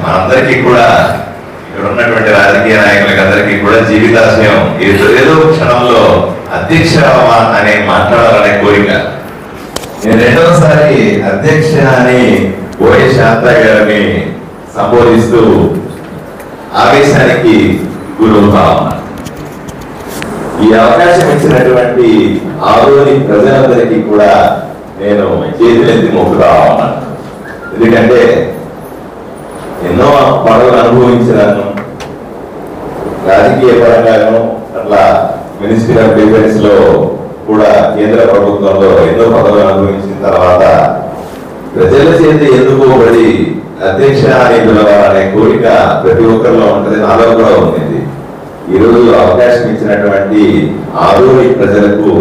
మనందరికీ కూడా ఇక్కడ ఉన్నటువంటి రాజకీయ నాయకులకి అందరికీ కూడా జీవితాశయం ఏదో క్షణంలో అధ్యక్ష అనే మాట్లాడాలనే కోరిక. నేను రెండవసారి అధ్యక్ష అని వైఎస్ శాంత గారిని సంబోధిస్తూ ఆవేశానికి గురవుతా ఉన్నాను. ఈ అవకాశం ఇచ్చినటువంటి ఆదోని ప్రజలందరికీ కూడా నేను చేతులెత్తి మొక్కుతా ఉన్నాను. ఎందుకంటే ఎన్నో పదవులు అనుభవించినాను, రాజకీయ పరంగాను, అట్లా మినిస్ట్రీ ఆఫ్ డిఫెన్స్ లో కూడా కేంద్ర ప్రభుత్వంలో ఎన్నో పదవులు అనుభవించిన తర్వాత ప్రజల చేత ఎన్నుకోబడి అధ్యక్ష అని పిలవాలనే కోరిక ప్రతి ఒక్కరిలో ఉంటుంది, నాలో కూడా ఉంది. ఈరోజు అవకాశం ఇచ్చినటువంటి ఆదోని ప్రజలకు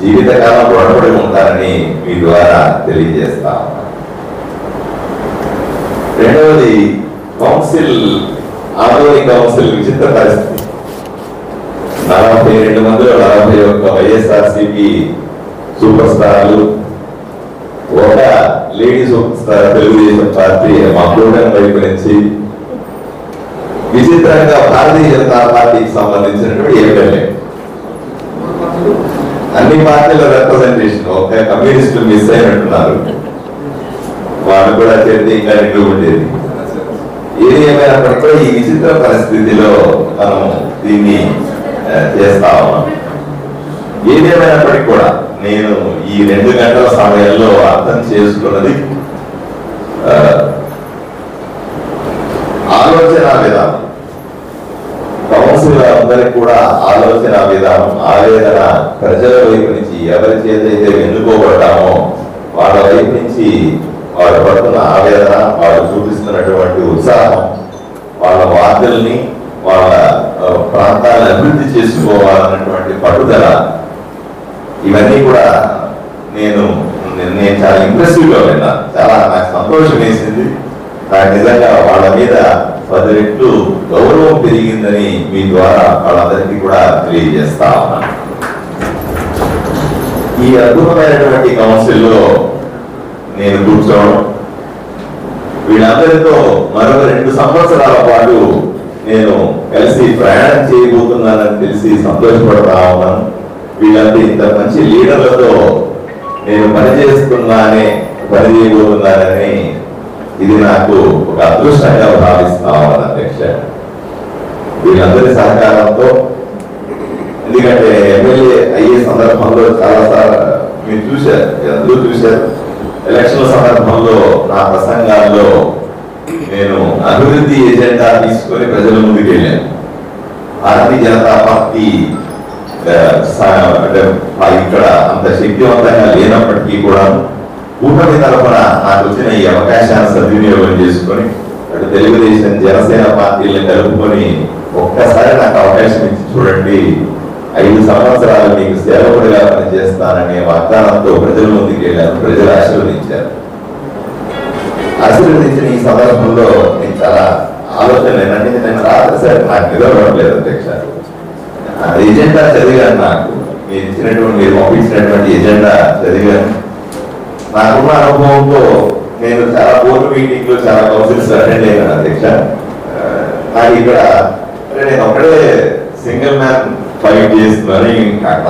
జీవితకాలం రుణపడి ఉంటారని మీ ద్వారా తెలియజేస్తా ఉన్నాను. రెండవది కౌన్సిల్, ఆదోని కౌన్సిల్ విచిత్ర పరిస్థితి. 42 మందిలో 41 వైఎస్ఆర్సీపీ సూపర్ స్టార్లు, ఒక lady super star Telugu Desam party మా కూటమి వైపు నుంచి, విచిత్రంగా భారతీయ జనతా పార్టీకి సంబంధించినటువంటి ఎమ్మెల్యే, అన్ని పార్టీల రిప్రజెంటేషన్. ఒక కమ్యూనిస్టులు మిస్ అయినట్టున్నారు, వాళ్ళు కూడా చేస్తే ఇంకా నిండు ఉండేది. ఏది ఏమైనప్పటికీ ఈ విచిత్ర పరిస్థితిలో మనం దీన్ని చేస్తా ఉన్నాం. ఏదేమైనప్పటికీ కూడా నేను ఈ 2 గంటల సమయంలో అర్థం చేసుకున్నది ఆలోచన విధానం. కౌన్సిల్ అందరికి కూడా ఆలోచన విధానం, ఆవేదన ప్రజల వైపు నుంచి, ఎవరి చేత అయితే ఎన్నుకోబడ్డామో వాళ్ళ వైపు నుంచి వాళ్ళు పడుతున్న ఆవేదన, వాళ్ళు చూపిస్తున్నటువంటి ఉత్సాహం, వాళ్ళ వార్తల్ని, వాళ్ళ ప్రాంతాలను అభివృద్ధి చేసుకోవాలన్నటువంటి పట్టుదల, ఇవన్నీ కూడా నేను చాలా ఇంప్రెసివ్ గా విన్నా. చాలా నాకు సంతోషం వేసింది. నాకు నిజంగా వాళ్ళ మీద 10 రెట్లు గౌరవం పెరిగిందని మీ ద్వారా వాళ్ళందరికీ కూడా తెలియజేస్తా ఉన్నాను. ఈ అద్భుతమైనటువంటి కౌన్సిల్లో నేను కూర్చోవడం, వీళ్ళందరితో మరొక 2 సంవత్సరాల పాటు నేను కలిసి ప్రయాణం చేయబోతున్నానని తెలిసి సంతోషపడతా ఉన్నాను. వీళ్ళంతా ఇంత మంచి లీడర్లతో నేను పనిచేయబోతున్నానని ఇది నాకు ఒక అదృష్టంగా భావిస్తా ఉన్నాను అధ్యక్ష. వీళ్ళందరి సహకారంతో, ఎందుకంటే ఎమ్మెల్యే అయ్యే సందర్భంలో చాలాసార్లు మీరు చూశారు, అందరూ చూశారు. ఎలక్షన్ల సందర్భంలో నా ప్రసంగాల్లో నేను అభివృద్ధి ఎజెండా తీసుకొని ప్రజల ముందుకు వెళ్ళాను. భారతీయ జనతా పార్టీ ఇక్కడ అంత శక్తివంతంగా లేనప్పటికీ కూడా కూటమి తరఫున నాకు వచ్చిన ఈ అవకాశాన్ని సద్వినియోగం చేసుకొని అటు తెలుగుదేశం, జనసేన పార్టీలను కలుపుకొని ఒక్కసారి నాకు అవకాశం ఇచ్చి చూడండి, 5 సంవత్సరాలు మీకు సేవకుడిగా పనిచేస్తాననే వాగ్దానంతో ప్రజల ముందుకు వెళ్ళాను. ప్రజలు ఆశీర్వదించారు. ఆశీర్వదించిన ఈ సందర్భంలో నేను చాలా ఆలోచన ఏంటంటే, నేను రాత్రి సార్ నాకు నిద్రపడలేదు అధ్యక్ష. ఎజెండా చదివాను, నాకు మీరు పంపించినటువంటి ఎజెండా చదివాను. నాకున్న అనుభవంతో నేను చాలా బోర్డు మీటింగ్లు, చాలా కౌన్సిల్స్ అటెండ్ అయ్యాను అధ్యక్ష. నాకు ఇక్కడ నేను ఒక్కడే సింగిల్ మ్యాన్ ఫైట్ చేస్తున్నాను.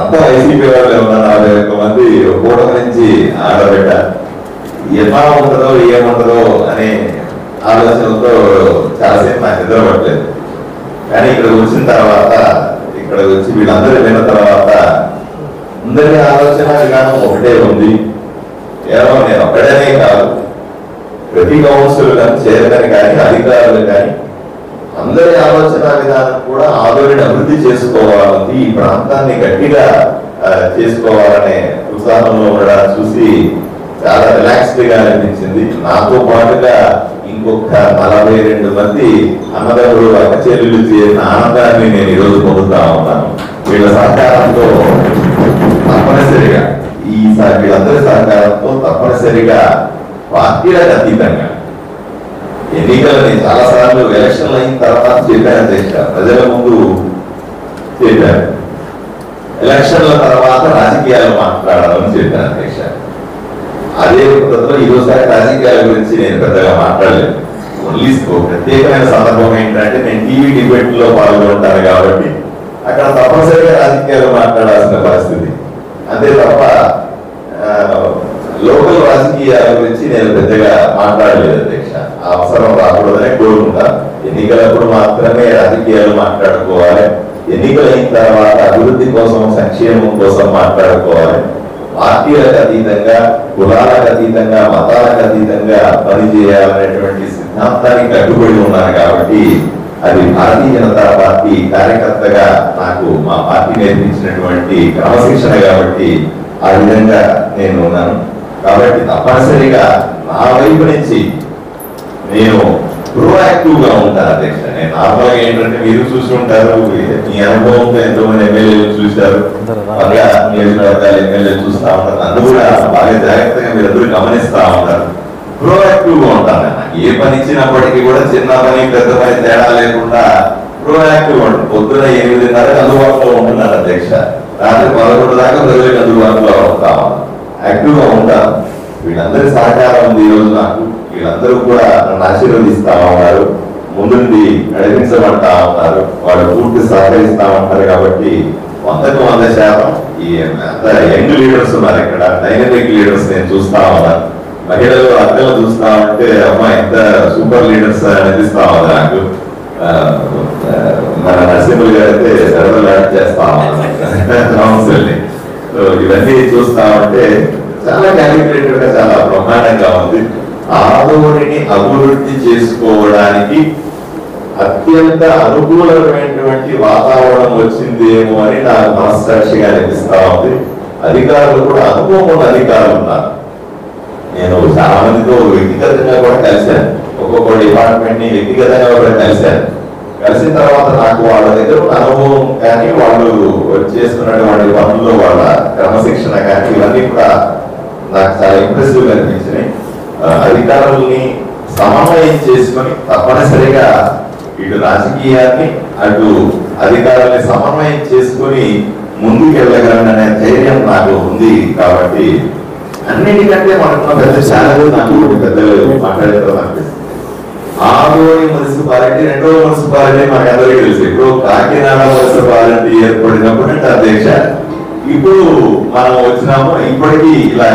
అంతా వైసీపీ వాళ్ళు ఉన్న 41 మంది కూటమి నుంచి ఆడబెట్టారు. ఎలా ఉంటుందో ఏముంటుందో అనే ఆలోచనతో చాలాసేపు నాకు నిద్రపడలేదు. కానీ ఇక్కడ వచ్చిన తర్వాత, ఇక్కడ వచ్చి వీళ్ళందరూ విన్న తర్వాత అందరి ఆలోచన విధానం ఒకటే ఉంది. ఏమో నేను ఒక్కడనే కాదు, ప్రతి కౌన్సిల్ చైర్మన్ కానీ అధికారులు కానీ అందరి ఆలోచన విధానం కూడా ఆదోనిని అభివృద్ధి చేసుకోవాలని, ఈ ప్రాంతాన్ని గట్టిగా చేసుకోవాలనే ఉత్సాహంలో కూడా చూసి చాలా రిలాక్స్డ్ గా అనిపించింది. నాతో పాటుగా ఇంకొక 42 మంది అన్నదమ్ములు, అక్క చెల్లెలు చేసిన ఆనందాన్ని నేను ఈరోజు పొందుతా ఉన్నాను. వీళ్ళ సహకారంతో తప్పనిసరిగా, వీళ్ళందరి సహకారంతో తప్పనిసరిగా పార్టీలకు అతీతంగా ఎన్నికలని చాలా సార్లు ఎలక్షన్లు అయిన తర్వాత చెప్పాను అధ్యక్ష, ప్రజల ముందు చెప్పాను. ఎలక్షన్ల తర్వాత రాజకీయాలు మాట్లాడాలని చెప్పాను అధ్యక్ష. అదే పద్ధతిలో ఈరోజు రాజకీయాల గురించి నేను పెద్దగా మాట్లాడలేదు. ఓన్లీ ప్రత్యేకమైన సందర్భం ఏంటంటే నేను టీవీ డిబేట్ లో పాల్గొంటాను కాబట్టి అక్కడ తప్పనిసరిగా రాజకీయాలు మాట్లాడాల్సిన పరిస్థితి. అంతే తప్ప లోకల్ రాజకీయాల గురించి నేను పెద్దగా మాట్లాడలేదు అధ్యక్ష. ఆ అవసరం రాకూడదనే కోరుకుంటా. ఎన్నికలప్పుడు మాత్రమే రాజకీయాలు మాట్లాడుకోవాలి, ఎన్నికలైన తర్వాత అభివృద్ధి కోసం సంక్షేమం కోసం మాట్లాడుకోవాలి. పార్టీలకు అతీతంగా, కులాలకు అతీతంగా, మతాలకు అతీతంగా పనిచేయాలనేటువంటి సిద్ధాంతానికి కట్టుబడి ఉన్నాను కాబట్టి అది భారతీయ జనతా పార్టీ కార్యకర్తగా నాకు మా పార్టీ నేర్పించినటువంటి క్రమశిక్షణ కాబట్టి ఆ విధంగా నేను ఉన్నాను. కాబట్టి తప్పనిసరిగా నా వైపు నుంచి నేను ప్రోయాక్టివ్ గా ఉంటాను అధ్యక్ష. నేను నార్మల్గా ఏంటంటే మీరు చూసి ఉంటారు, మీ అనుభవంతో ఎంతో మంది ఎమ్మెల్యేలు చూశారు, బాగా నియోజకవర్గాలు ఎమ్మెల్యేలు చూస్తా ఉంటారు, నన్ను కూడా బాగా జాగ్రత్తగా మీరు అందరూ గమనిస్తా ఉంటారు. ప్రోయాక్టివ్ గా ఉంటాను. ఏ పని ఇచ్చినప్పటికీ కూడా చిన్న పని పెద్ద పని తేడా లేకుండా ప్రోయాక్టివ్ గా ఉంటుంది. పొద్దున 8:30 అందుబాటులో ఉంటున్నాను అధ్యక్ష. రాత్రి 11 దాకా ప్రజలకు అందుబాటులో ఉంటాము, యాక్టివ్ గా ఉంటాను. వీళ్ళందరి సహకారం ఉంది ఈ రోజు నాకు. వీళ్ళందరూ కూడా నన్ను ఆశీర్వదిస్తా ఉన్నారు, ముందుండి నడిపించమంటా ఉన్నారు, వాళ్ళు పూర్తి సహకరిస్తా ఉంటారు. కాబట్టి 100కు 100% ఈ యంగ్ లీడర్స్ ఉన్నారు ఇక్కడ, డైనమిక్ లీడర్స్ నేను చూస్తా ఉన్నాను. మహిళలు అక్కలు చూస్తా ఉంటే అమ్మ ఎంత సూపర్ లీడర్స్ అనిపిస్తా ఉంది నాకు. మన నరసింహులు గారు అయితే సరదాలు చేస్తా ఉన్నాను. ఇవన్నీ చూస్తా ఉంటే చాలా క్యాలిక్యులేటెడ్ గా, చాలా బ్రహ్మాండంగా ఉంది. ఆదోనిని అభివృద్ధి చేసుకోవడానికి అత్యంత అనుకూలమైనటువంటి వాతావరణం వచ్చిందేమో అని నాకు మనస్సాక్షిగా అనిపిస్తా ఉంది. అధికారులు కూడా అనుభవం ఉన్న అధికారులు ఉన్నారు. నేను చాలా మందితో వ్యక్తిగతంగా కూడా కలిశాను, ఒక్కొక్క డిపార్ట్మెంట్ ని వ్యక్తిగతంగా కూడా కలిశాను. కలిసిన తర్వాత నాకు వాళ్ళ దగ్గర ఉన్న అనుభవం కానీ, వాళ్ళు చేస్తున్నటువంటి పనుల్లో వాళ్ళ క్రమశిక్షణ కానీ ఇవన్నీ కూడా నాకు చాలా ఇంప్రెసివ్ గా అనిపించినాయి. అధికారుల్ని సమన్వయం చేసుకొని తప్పనిసరిగా ఇటు రాజకీయాన్ని అటు అధికారుల్ని సమన్వయం చేసుకొని ముందుకు వెళ్ళగలననే ధైర్యం నాకు ఉంది. కాబట్టి అన్నిటికంటే మనకున్న పెద్ద ఛాలెంజ్ నాకు పెద్దలు మాట్లాడేటప్పుడు అనిపిస్తుంది. ఆదోని మున్సిపాలిటీ రెండో మున్సిపాలిటీ మనకు అందరికీ తెలుసు. ఇప్పుడు కాకినాడ మున్సిపాలిటీ ఏర్పడినప్పుడు అంటే అధ్యక్ష ఇప్పుడు మనం వచ్చినాము, ఇప్పటికీ ఇలా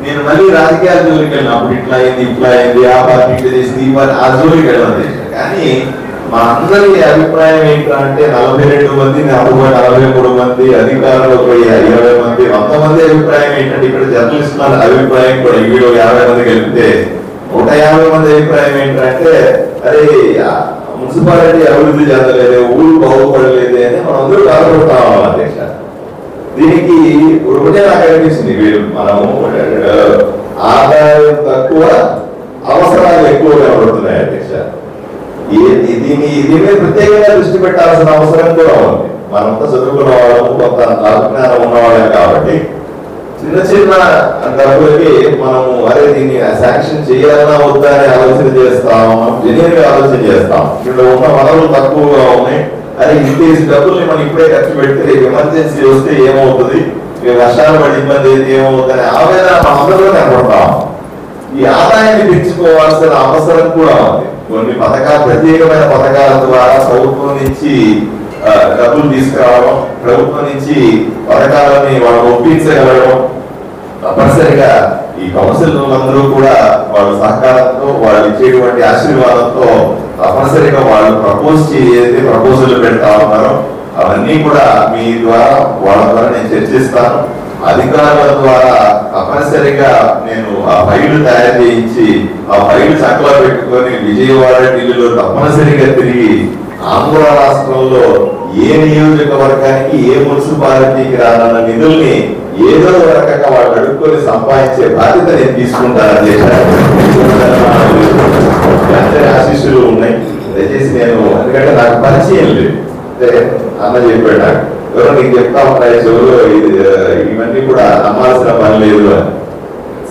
నేను మళ్ళీ రాజకీయాల జోలికి వెళ్ళినప్పుడు ఇట్లా అయింది, ఇట్లా అయింది, ఆ పార్టీ ఇట్లా చేసింది, ఈ పార్టీ ఆ జోలికి వెళ్ళడం అధ్యక్ష. కానీ మా అందరి అభిప్రాయం ఏంటంటే 42 మంది, 43 మంది అధికారులు, 20 మంది, 100 మంది అభిప్రాయం ఏంటంటే ఇక్కడ జర్నలిస్టుల అభిప్రాయం కూడా వీళ్ళు 50 మంది కలిపితే 150 మంది అభిప్రాయం ఏంటంటే అరే మున్సిపాలిటీ అభివృద్ధి చెందలేదు, ఊరు బాగుపడలేదు అని మనం అందరూ బాధపడతాం అధ్యక్ష. దీనికి ఒకటే నాకు అనిపిస్తుంది, వీళ్ళు మనము ఆదాయం తక్కువ అవసరాలు ఎక్కువ కనబడుతున్నాయి అధ్యక్ష. దీని ప్రత్యేకంగా దృష్టి పెట్టాల్సిన అవసరం కూడా ఉంది. మనంతా చదువుకున్న వాళ్ళము, కొంత జ్ఞానం ఉన్నవాళ్ళం కాబట్టి చిన్న చిన్న డబ్బులకి మనము అరే దీన్ని శాంక్షన్ చేయాలన్నా వద్దా అని ఆలోచన చేస్తాం, జెన్యూన్ గా ఆలోచన చేస్తాం. ఇక్కడ ఉన్న వనరులు తక్కువగా ఉన్నాయి, అరే ఇంతేసి డబ్బుల్ని మనం ఇప్పుడే ఖర్చు పెడితే ఎమర్జెన్సీ వస్తే ఏమవుతుంది, వర్షాలు పడి ఇబ్బంది అయితే ఏమవుతుంది అనే ఆవేదన మనందరిలో కనపడతాం. ఈ ఆదాయాన్ని పెంచుకోవాల్సిన అవసరం కూడా ఉంది. కొన్ని పథకాలు, ప్రత్యేకమైన పథకాల ద్వారా ప్రభుత్వం నుంచి డబ్బులు తీసుకురావడం, ప్రభుత్వం నుంచి పథకాలని వాళ్ళు ఒప్పించగలగడం, తప్పనిసరిగా ఈ కౌన్సిలర్లందరూ కూడా వాళ్ళ సహకారంతో, వాళ్ళు ఇచ్చేటువంటి ఆశీర్వాదంతో తప్పనిసరిగా వాళ్ళు ప్రపోజల్ పెడతా ఉన్నారో అవన్నీ కూడా మీ ద్వారా వాళ్ళ ద్వారా నేను చర్చిస్తాను. అధికారుల ద్వారా తప్పనిసరిగా నేను ఆ ఫైల్ తయారు చేయించి ఆ ఫైల్ చక్కలో పెట్టుకొని విజయవాడ, ఢిల్లీలో తప్పనిసరిగా తిరిగి ఆంధ్ర రాష్ట్రంలో ఏ నియోజకవర్గానికి ఏ మున్సిపాలిటీకి రానున్న నిధుల్ని ఏదో రకంగా వాళ్ళు అడుక్కొని సంపాదించే బాధ్యత నేను తీసుకుంటాను. ఆశీస్సులు ఉన్నాయి. దయచేసి నేను, ఎందుకంటే నాకు పరిచయం లేదు, అన్న చెప్పాడు నాకు, ఎవరో నీకు చెప్తా ఉంటాయి చెవులు, ఇవన్నీ కూడా నమ్మాల్సిన పని లేదు అని.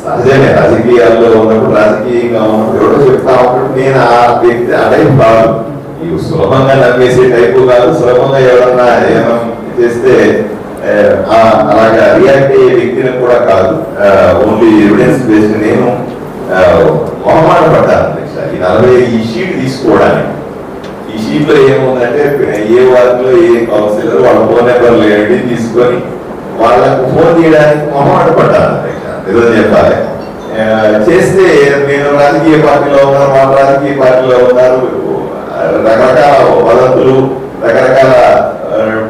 సహజమే, రాజకీయాల్లో ఉన్నప్పుడు, రాజకీయంగా ఉన్నప్పుడు ఎవరో చెప్తా ఉన్నప్పుడు నేను ఆ వ్యక్తి అదే కాదు, ఈ సులభంగా నమ్మేసే టైపు కాదు. సులభంగా ఎవరన్నా ఏమన్నా చేస్తే అలాగా రియాక్ట్ అయ్యే వ్యక్తిని కూడా కాదు. ఓన్లీ ఎవిడెన్స్ బేస్డ్ నేను మొహమాట పడ్డాను అధ్యక్ష. ఈ 40 దీంట్లో ఏముందంటే ఏ వార్డులో ఏ కౌన్సిలర్ వాళ్ళ ఫోన్ నెంబర్లు ఏంటి తీసుకొని వాళ్ళకు ఫోన్ చేయడానికి మొహమాట పడ్డాను ఏదో చెప్పాలి. చేస్తే నేను రాజకీయ పార్టీలో ఉన్నారు, వాళ్ళ రాజకీయ పార్టీలో ఉన్నారు, రకరకాల వదంతులు రకరకాల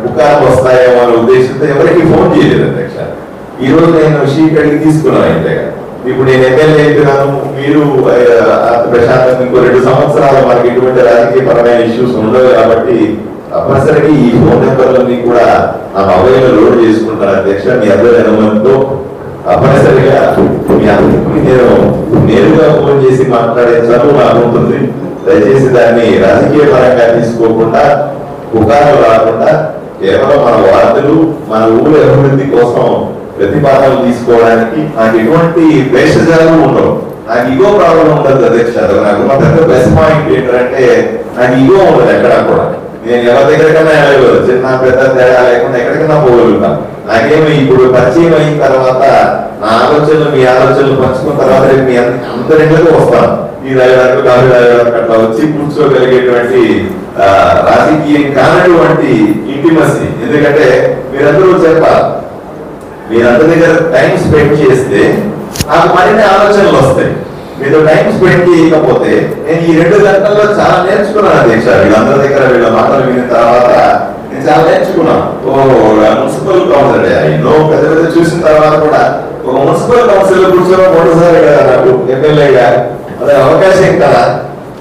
పుకార్లు వస్తాయేమో అనే ఉద్దేశంతో ఎవరికి ఫోన్ చేయలేదు అధ్యక్ష. ఈ రోజు నేను షీట్ అడిగి తీసుకున్నాను అయితే. ఇప్పుడు నేను ఎమ్మెల్యే అయిపోయినాను, మీరు ప్రశాంతంగా ఇంకో 2 సంవత్సరాలు మనకి ఎటువంటి రాజకీయ పరమైన ఇష్యూస్ ఉండవు కాబట్టి తప్పనిసరిగా ఈ ఫోన్ నెంబర్లన్నీ కూడా నా మొబైల్లో లోడ్ చేసుకుంటాను అధ్యక్ష. మీ అందరి అనుమతితో తప్పనిసరిగా మీ అందరికీ నేను నేరుగా ఫోన్ చేసి మాట్లాడే చదువు నాకు ఉంటుంది. దయచేసి దాన్ని రాజకీయ పరంగా తీసుకోకుండా పుకార్లు రాకుండా కేవలం మన వార్తలు మన ఊరి అభివృద్ధి కోసం ప్రతిపాదనలు తీసుకోవడానికి నాకు ఎటువంటి భేషజాలు ఉండవు. నాకు ఇగో ప్రాబ్లం ఉండదు అధ్యక్ష. నాకు మా పెద్ద ప్లస్ పాయింట్ ఏంటంటే నాకు ఇగో ఉండదు ఎక్కడా కూడా. నేను ఎవరి దగ్గరకైనా వెళ్ళగలదు, చిన్న పెద్ద తేడా లేకుండా ఎక్కడికైనా పోగలుగుతాను. నాకేమి ఇప్పుడు పరిచయం అయిన తర్వాత నా ఆలోచనలు మీ ఆలోచనలు పంచుకున్న తర్వాత రేపు మీ అందరికీ వస్తాను. ఈ రాయడానికి కాదు రాయడానికి అట్లా వచ్చి కూర్చోగలిగేటువంటి రాజకీయం కానటువంటి ఇంటిమసీ. ఎందుకంటే మీరందరూ చెప్పాలి, మీరందరి దగ్గర టైం స్పెండ్ చేస్తే నాకు మరిన్ని ఆలోచనలు వస్తాయి. మీతో టైం స్పెండ్ చేయకపోతే నేను ఈ 2 గంటల్లో చాలా నేర్చుకున్నాను అధ్యక్ష. వీళ్ళందరి దగ్గర వీళ్ళ మాటలు విన్న తర్వాత నేను చాలా నేర్చుకున్నాను. మున్సిపల్ కౌన్సిలర్ ఎన్నో పెద్ద పెద్ద చూసిన తర్వాత కూడా ఒక మున్సిపల్ కౌన్సిల్ కూర్చోవడం మొదటిసారి కదా నాకు ఎమ్మెల్యేగా, అదే అవకాశం కదా.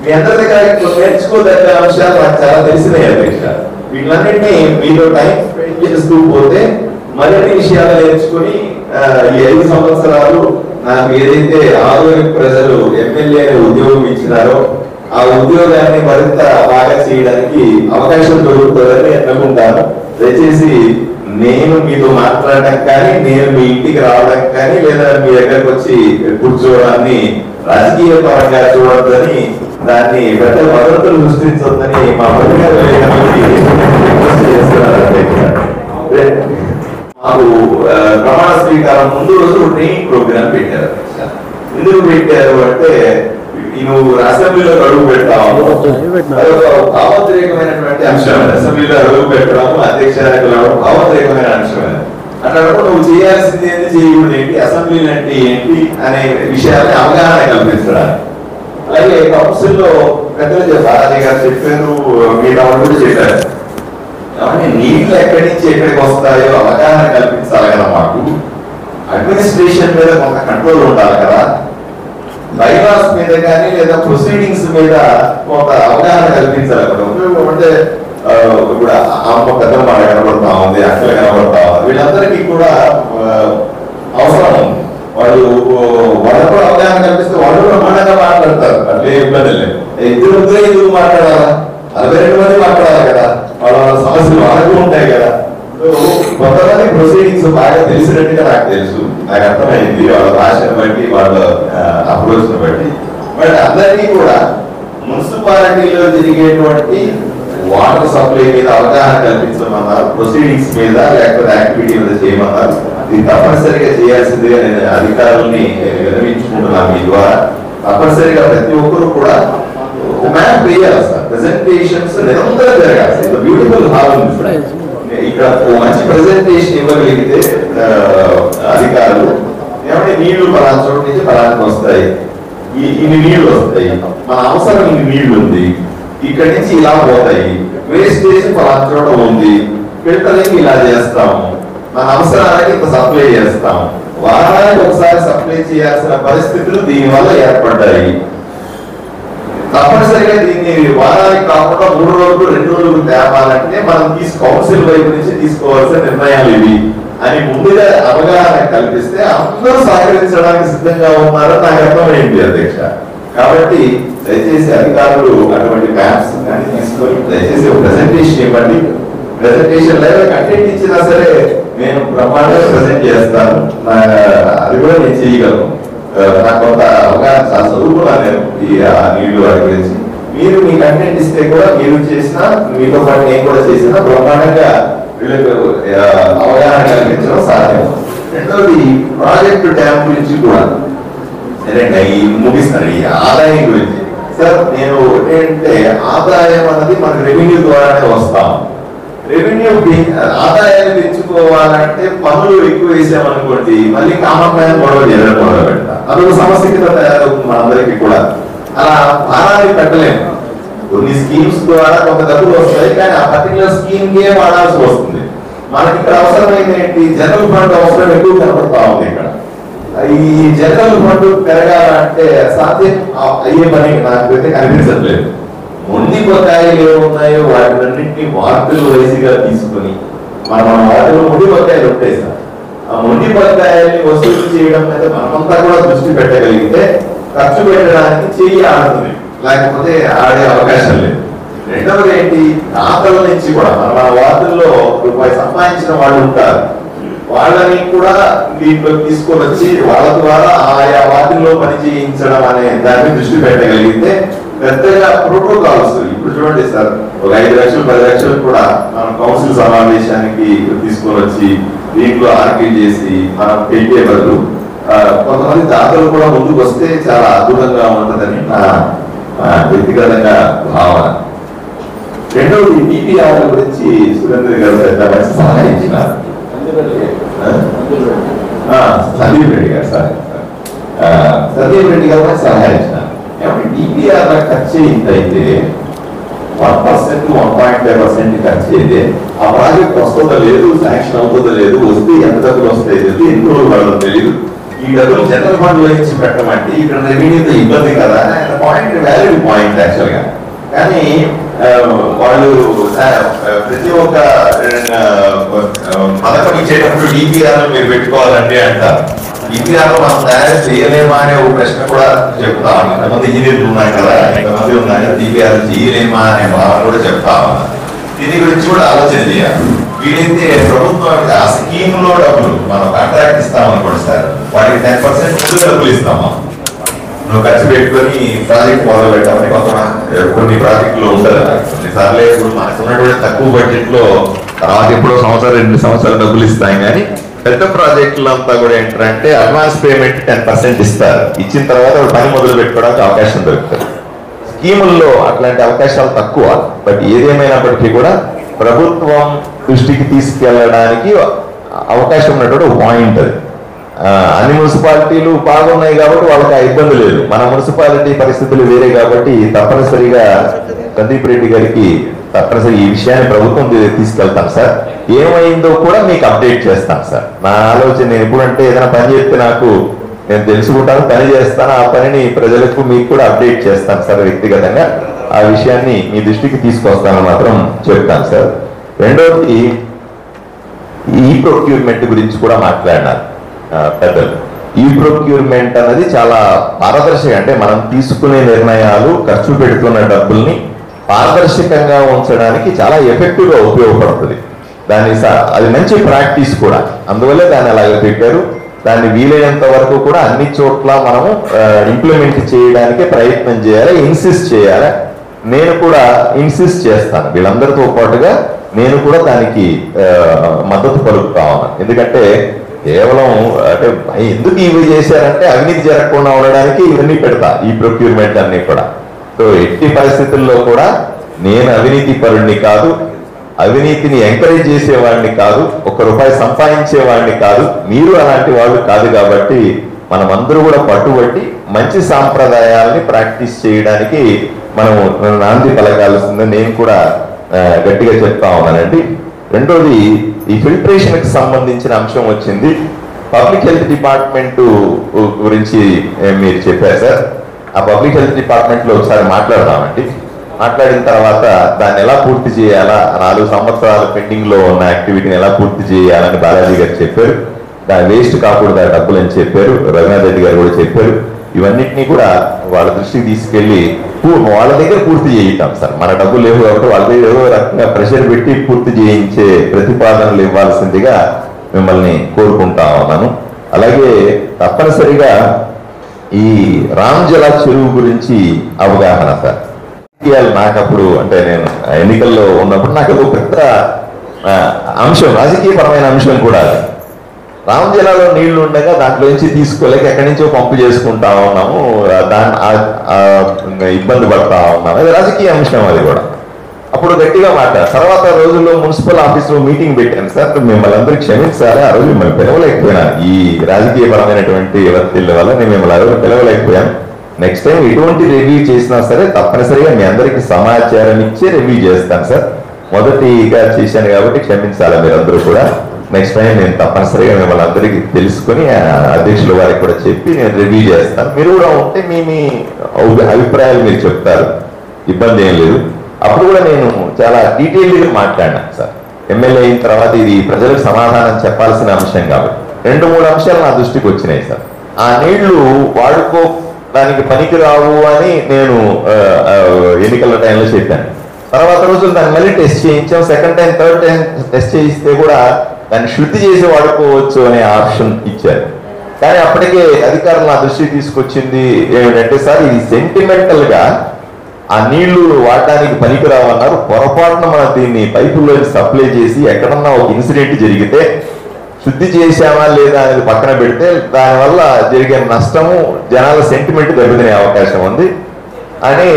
మీ అందరి దగ్గర నేర్చుకోదగ్గ అంశాలు నాకు చాలా తెలిసినాయి అధ్యక్ష. వీళ్ళన్నింటినీ మీతో టైం స్పెండ్ చేస్తూ పోతే మరిన్ని విషయాలు నేర్చుకుని ఈ 5 సంవత్సరాలు నాకు ఏదైతే ఆరోగ్య ప్రజలు ఎమ్మెల్యే ఉద్యోగం ఇచ్చినారో ఆ ఉద్యోగాన్ని మరింత బాగా చేయడానికి అవకాశం దొరుకుతుందని అనుకుంటాను. దయచేసి నేను మీతో మాట్లాడడం కానీ, నేను మీ ఇంటికి రావడం కానీ, లేదా మీ దగ్గరకు వచ్చి కూర్చోవడాన్ని రాజకీయ పరంగా చూడొద్దని, దాన్ని పెద్ద వదంతులు సృష్టించొద్దని మా మాకు ప్రమాణ స్వీకారం ముందు రోజు ట్రైనింగ్ ప్రోగ్రామ్ పెట్టారు. ఎందుకు పెట్టారు అంటే నువ్వు అసెంబ్లీలో అడుగు పెట్టాము, భావోద్రేకమైనటువంటి అంశం. అసెంబ్లీలో అడుగు పెట్టడము, అధ్యక్షురాలు భావోద్రేకమైన అంశమే. అట్లా నువ్వు చేయాల్సింది ఏంటి, చేయకూడదు ఏంటి, అసెంబ్లీ అంటే ఏంటి అనే విషయాన్ని అవగాహన కల్పించడానికి. అలాగే కౌన్సిల్లో పెద్దలు బాలాజీ గారు చెప్పారు, మీ డౌన్ కూడా చెప్పారు. నీళ్లు ఎక్కడి నుంచి ఎక్కడికి వస్తాయో అవగాహన కల్పించాలి కదా. మాకు అడ్మినిస్ట్రేషన్ మీద కొంత కంట్రోల్ ఉండాలి కదా. బైలాస్ మీద కానీ లేదా ప్రొసీడింగ్స్ మీద కొంత అవగాహన కల్పించాలి కదా. అంటే ఇప్పుడు అమ్మ పెద్ద మాట కనబడతా ఉంది, అక్కలు కనబడతా ఉంది, వీళ్ళందరికీ కూడా అవసరం ఉంది. వాళ్ళు కూడా అవగాహన కల్పిస్తే వాళ్ళు బ్రహ్మాండంగా మాట్లాడతారు, అట్లే ఇబ్బంది లేదు. ఇద్దరు ఎందుకు మాట్లాడాలా, 42 మంది మాట్లాడాలి కదా. వాళ్ళ సమస్యలు వాళ్ళకు ఉంటాయి కదా. కొంతమంది ప్రొసీడింగ్స్ బాగా తెలిసినట్టుగా నాకు తెలుసు, నాకు అర్థమైంది వాళ్ళ భాషను బట్టి, వాళ్ళ అప్రోచ్ ను బట్టి. బట్ అందరినీ కూడా మున్సిపాలిటీలో జరిగేటువంటి వాటర్ సప్లై మీద అవగాహన కల్పించమన్నారు, ప్రొసీడింగ్స్ మీద లేకపోతే యాక్టివిటీ మీద చేయమన్నారు. ఇది తప్పనిసరిగా చేయాల్సిందిగా నేను అధికారుల్ని విన్నవించుకుంటున్నాను. మీ ద్వారా తప్పనిసరిగా ప్రతి ఒక్కరు కూడా మ్యాప్ వేయాలి సార్. ప్రెజెంటేషన్స్ నిరంతరం జరగాలి. బ్యూటిఫుల్ హాల్ ఉంది ఇక్కడ, మంచి ప్రెజెంటేషన్ ఇవ్వగలిగితే అధికారులు ఏమంటే నీళ్లు పలానా చోటు నుంచి పలానికి వస్తాయి, ఇన్ని నీళ్లు వస్తాయి, మన అవసరం ఇన్ని నీళ్లు ఉంది, ఇక్కడి నుంచి ఇలా పోతాయి, వేస్టేజ్ పలానా చోట ఉంది, ఫిల్టరింగ్ ఇలా చేస్తాము, మన అవసరానికి ఇంత సప్లై చేస్తాము, వారానికి ఒకసారి సప్లై చేయాల్సిన పరిస్థితులు దీనివల్ల ఏర్పడ్డాయి. తప్పనిసరిగా దీన్ని వారానికి కాకుండా 3 రోజులు 2 రోజులు తేవాలంటే మనం కౌన్సిల్ వైపు నుంచి తీసుకోవాల్సిన నిర్ణయాలు ఇవి అని ముందుగా అవగాహన కల్పిస్తే అందరూ సహకరించడానికి సిద్ధంగా ఉన్నారని నాకు అర్థమైంది అధ్యక్ష. కాబట్టి దయచేసి అధికారులు అటువంటి మ్యాప్స్ కానీ తీసుకొని దయచేసి ప్రెజెంటేషన్ ఇవ్వండి. ప్రెజెంటేషన్ లేదా కంటెంట్ ఇచ్చినా సరే నేను బ్రహ్మాండంగా ప్రెజెంట్ చేస్తాను, అది కూడా నేను చేయగలను. నాకు కొంత అవగాహన చాలా చదువుకున్నాను నేను ఈ నీళ్లు వాటి గురించి. మీరు మీ కంటెంట్ ఇస్తే కూడా మీరు చేసినా, మీతో పాటు నేను కూడా చేసినా బ్రహ్మాండంగా వీళ్ళకి అవగాహన కల్పించడం సాధ్యం. రెండవది ప్రాజెక్టు డ్యామ్ గురించి కూడా ముగిస్తాను. ఈ ఆదాయం గురించి సార్ నేను ఏంటంటే ఆదాయం అన్నది మనకు రెవెన్యూ ద్వారానే వస్తాం. రెవెన్యూ ఆదాయాన్ని పెంచుకోవాలంటే పనులు ఎక్కువ వేసామనుకోండి మళ్ళీ కామన్ మ్యాన్ గొడవ చేయడం మొదలు పెడతాం. అదొక సమస్య కింద తయారవుతుంది మనందరికీ కూడా. అలా భారాన్ని పెట్టలేము. కొన్ని స్కీమ్స్ ద్వారా కొంత డబ్బులు వస్తాయి, కానీ ఆ పర్టికులర్ స్కీమ్ కే వాడాల్సి వస్తుంది. మనకి ఇక్కడ అవసరమైన ఏంటి, జనరల్ ఫండ్ అవసరం ఎక్కువ కనపడతా ఉంది. ఇక్కడ ఈ జనరల్ ఫండ్ పెరగాలంటే సాధ్యం అయ్యే పని నాకైతే కనిపించట్లేదు. మొండి బకాయిలు ఏమున్నాయో వాటినన్నింటినీ వార్డులు వైజ్గా తీసుకుని మన వార్డులో మొండి బకాయిలు ఉంటాయి సార్. ఆ మొండి బకాయిల్ని వసూలు చేయడం మీద మనమంతా కూడా దృష్టి పెట్టగలిగితే ఖర్చు పెట్టడానికి చెయ్యి ఆడుతుంది, లేకపోతే ఆడే అవకాశం లేదు. రెండవది ఏంటి, దాతల నుంచి కూడా మన వార్డుల్లో రూపాయి సంపాదించిన వాళ్ళు ఉంటారు, వాళ్ళని కూడా దీంట్లో తీసుకొని వచ్చి వాళ్ళ ద్వారా ఆయా వార్డుల్లో పని చేయించడం అనే దాన్ని దృష్టి పెట్టగలిగితే పెద్దగా ప్రోటోకాల్స్ ఇప్పుడు చూడండి సార్, ఒక 5 లక్షలు 10 లక్షలు కూడా మనం కౌన్సిల్ సమావేశానికి తీసుకొని వచ్చి దీంట్లో ఆర్గ్యూ చేసి మనం పెట్టే బదులు కొంతమంది దాతలు కూడా ముందుకు వస్తే చాలా అద్భుతంగా ఉంటుందని నా వ్యక్తిగతంగా భావన. రెండవది డిపిఆర్ గురించి సురేంద్ర గారు పెద్ద మంచి సలహా ఇచ్చినారు. సందీప్ రెడ్డి గారు సార్ సందీప్ రెడ్డి గారు సలహా ఇచ్చినారు. ఏమంటే డిపిఆర్ ఖర్చు ఇంత అయితే 1% 1.5% ఖర్చు అయితే ఆ ప్రాజెక్ట్ వస్తుందో లేదు, శాంక్షన్ అవుతుందో లేదు, వస్తే ఎంత డబ్బులు వస్తాయి తెలియదు, ఎన్ని రోజులు పడదో తెలియదు. ఈ డబ్బులు జనరల్ ఫండ్ లో ఇచ్చి పెట్టమంటే ఇక్కడ రెవెన్యూతో ఇబ్బంది కదా ఆయన పాయింట్, వ్యాలిడ్ పాయింట్ యాక్చువల్ గా. కానీ వాళ్ళు ప్రతి ఒక్క పథకం ఇచ్చేటప్పుడు డిపిఆర్ మీరు పెట్టుకోవాలంటే అంటారు. డిపిఆర్ లో మనం తయారు చేయలేమా అనే ఒక ప్రశ్న కూడా చెప్తా ఉన్నాం. ఎంతమంది ఇంజనీర్లు ఉన్నాయి కదా, ఎంతమంది ఉన్నాయి డిపిఆర్ చేయలేమా అనే భావన కూడా చెప్తా ఉన్నాం. దీని గురించి కూడా ఆలోచన చేయాలి. వీలైతే ప్రభుత్వం ఆ స్కీమ్ లో డబ్బులు మనం కాంట్రాక్ట్ ఇస్తామనుకోండి సార్, వాటికి 10% ముందు డబ్బులు ఇస్తామా, నువ్వు ఖర్చు పెట్టుకొని ప్రాజెక్ట్ మొదలు పెట్టామని కొన్ని ప్రాజెక్టులు ఉండదు. కొన్నిసార్లు ఇప్పుడు మనకు ఉన్నటువంటి తక్కువ బడ్జెట్ లో తర్వాత ఎప్పుడో సంవత్సరం 2 సంవత్సరాలు డబ్బులు ఇస్తాం. కానీ పెద్ద ప్రాజెక్టులు అంతా కూడా ఏంటంటే అడ్వాన్స్ పేమెంట్ 10% ఇస్తారు. ఇచ్చిన తర్వాత పని మొదలు పెట్టుకోవడానికి అవకాశం దొరుకుతుంది. స్కీముల్లో అట్లాంటి అవకాశాలు తక్కువ. బట్ ఏదేమైనప్పటికీ కూడా ప్రభుత్వం దృష్టికి తీసుకెళ్ళడానికి అవకాశం ఉన్నటువంటి ఒక పాయింట్ అది. అన్ని మున్సిపాలిటీలు బాగున్నాయి కాబట్టి వాళ్ళకి ఆ ఇబ్బంది లేదు. మన మున్సిపాలిటీ పరిస్థితులు వేరే కాబట్టి తప్పనిసరిగా సందీప్ రెడ్డి గారికి తప్పనిసరి ఈ విషయాన్ని ప్రభుత్వం తీసుకెళ్తాను సార్. ఏమైందో కూడా మీకు అప్డేట్ చేస్తాను సార్. నా ఆలోచన నేను ఎప్పుడంటే ఏదైనా పని చెప్తే నాకు నేను తెలుసుకుంటాను, పని చేస్తాను, ఆ పనిని ప్రజలకు మీకు కూడా అప్డేట్ చేస్తాను సార్. వ్యక్తిగతంగా ఆ విషయాన్ని మీ దృష్టికి తీసుకొస్తాను మాత్రం చెప్తాను సార్. రెండవది ఈ ప్రొక్యూర్మెంట్ గురించి కూడా మాట్లాడినారు పెద్దలు. ఈ ప్రొక్యూర్మెంట్ అన్నది చాలా పారదర్శక, అంటే మనం తీసుకునే నిర్ణయాలు, ఖర్చు పెడుతున్న డబ్బుల్ని పారదర్శకంగా ఉంచడానికి చాలా ఎఫెక్టివ్ గా ఉపయోగపడుతుంది. దాన్ని అది మంచి ప్రాక్టీస్ కూడా, అందువల్లే దాన్ని అలాగే పెట్టారు. దాన్ని వీలైనంత వరకు కూడా అన్ని చోట్ల మనము ఇంప్లిమెంట్ చేయడానికి ప్రయత్నం చేయాలి, ఇన్సిస్ట్ చేయాలి. నేను కూడా ఇన్సిస్ట్ చేస్తాను, వీళ్ళందరితో పాటుగా నేను కూడా దానికి మద్దతు పలుకుతా ఉన్నాను. ఎందుకంటే కేవలం అంటే ఎందుకు ఇవి చేశారంటే అవినీతి జరగకుండా ఉండడానికి ఇవన్నీ పెడతా, ఈ ప్రొక్యూర్మెంట్ అన్ని కూడా. సో ఎట్టి పరిస్థితుల్లో కూడా నేను అవినీతి పరుణ్ణి కాదు, అవినీతిని ఎంకరేజ్ చేసేవాడిని కాదు, ₹1 సంపాదించేవాడిని కాదు, మీరు అలాంటి వాళ్ళు కాదు. కాబట్టి మనం అందరూ కూడా పట్టుబట్టి మంచి సాంప్రదాయాలని ప్రాక్టీస్ చేయడానికి మనం నాంది పలకాల్సిందని నేను కూడా గట్టిగా చెప్తా ఉన్నానండి. రెండోది ఈ ఫిల్టరేషన్ కి సంబంధించిన అంశం వచ్చింది. పబ్లిక్ హెల్త్ డిపార్ట్మెంట్ గురించి మీరు చెప్పారు సార్. ఆ పబ్లిక్ హెల్త్ డిపార్ట్మెంట్ లో ఒకసారి మాట్లాడదామండి. మాట్లాడిన తర్వాత దాన్ని ఎలా పూర్తి చేయాలా, 4 సంవత్సరాల పెండింగ్ లో ఉన్న యాక్టివిటీని ఎలా పూర్తి చేయాలని బాలాజీ గారు చెప్పారు. దాని వేస్ట్ కాకూడదు ఆ డబ్బులు అని చెప్పారు. రఘునాథ్ రెడ్డి గారు కూడా చెప్పారు. ఇవన్నిటినీ కూడా వాళ్ళ దృష్టికి తీసుకెళ్లి వాళ్ళ దగ్గర పూర్తి చేయిస్తాం సార్. మన డబ్బులు లేవు కాబట్టి వాళ్ళ దగ్గర ఏదో రకంగా ప్రెషర్ పెట్టి పూర్తి చేయించే ప్రతిపాదనలు ఇవ్వాల్సిందిగా మిమ్మల్ని కోరుకుంటా ఉన్నాను. అలాగే తప్పనిసరిగా ఈ రామ్జలా చెరువు గురించి అవగాహన సార్. నాకు అప్పుడు అంటే నేను ఎన్నికల్లో ఉన్నప్పుడు నాకు అది పెద్ద అంశం, రాజకీయపరమైన అంశం కూడా. రామ్ జిల్లాలో నీళ్లు ఉండగా దాంట్లో నుంచి తీసుకోలేక ఎక్కడి నుంచో పంపు చేసుకుంటా ఉన్నాము, ఇబ్బంది పడతా ఉన్నాము. అది రాజకీయ అంశం అది కూడా. అప్పుడు గట్టిగా మాట్లాడారు. తర్వాత రోజుల్లో మున్సిపల్ ఆఫీసులో మీటింగ్ పెట్టాను సార్, మిమ్మల్ని అందరూ క్షమించాలి, ఆ రోజు మిమ్మల్ని పిలవలేకపోయాను, ఈ రాజకీయపరమైనటువంటి ఒత్తిళ్ల వల్ల నేను మిమ్మల్ని ఆ రోజు పిలవలేకపోయాను. నెక్స్ట్ టైం ఎటువంటి రివ్యూ చేసినా సరే తప్పనిసరిగా మీ అందరికీ సమాచారం ఇచ్చి రివ్యూ చేస్తాను సార్. మొదటిగా చేశాను కాబట్టి క్షమించాలి మీరందరూ కూడా. నెక్స్ట్ టైం నేను తప్పనిసరిగా మిమ్మల్ని అందరికీ తెలుసుకుని అధ్యక్షుల వారికి కూడా చెప్పి నేను రివ్యూ చేస్తాను. మీరు కూడా ఉంటే మీ అభిప్రాయాలు మీరు చెప్తారు, ఇబ్బంది ఏం లేదు. అప్పుడు కూడా నేను చాలా డీటెయిల్డ్గా మాట్లాడినాను సార్. ఎమ్మెల్యే అయిన తర్వాత ఇది ప్రజలకు సమాధానం చెప్పాల్సిన అంశం కాబట్టి 2-3 అంశాలు నా దృష్టికి వచ్చినాయి సార్. ఆ నీళ్లు వాడుకోవడానికి పనికిరావు అని నేను ఎన్నికల టైంలో చెప్పాను. తర్వాత రోజులు దాన్ని మళ్ళీ టెస్ట్ చేయించాం. Second time, third time test చేయిస్తే కూడా దాన్ని శుద్ధి చేసి వాడుకోవచ్చు అనే ఆప్షన్ ఇచ్చారు. కానీ అప్పటికే అధికారులు నా దృష్టికి తీసుకొచ్చింది ఏమిటంటే, సార్ ఇది సెంటిమెంటల్ గా ఆ నీళ్లు వాడడానికి పనికిరావన్నారు, పొరపాటున మనం దీన్ని పైపుల్లో సప్లై చేసి ఎక్కడన్నా ఒక ఇన్సిడెంట్ జరిగితే శుద్ధి చేశామా లేదా అనేది పక్కన పెడితే దానివల్ల జరిగే నష్టము జనాల సెంటిమెంట్ దెబ్బతినే అవకాశం ఉంది అని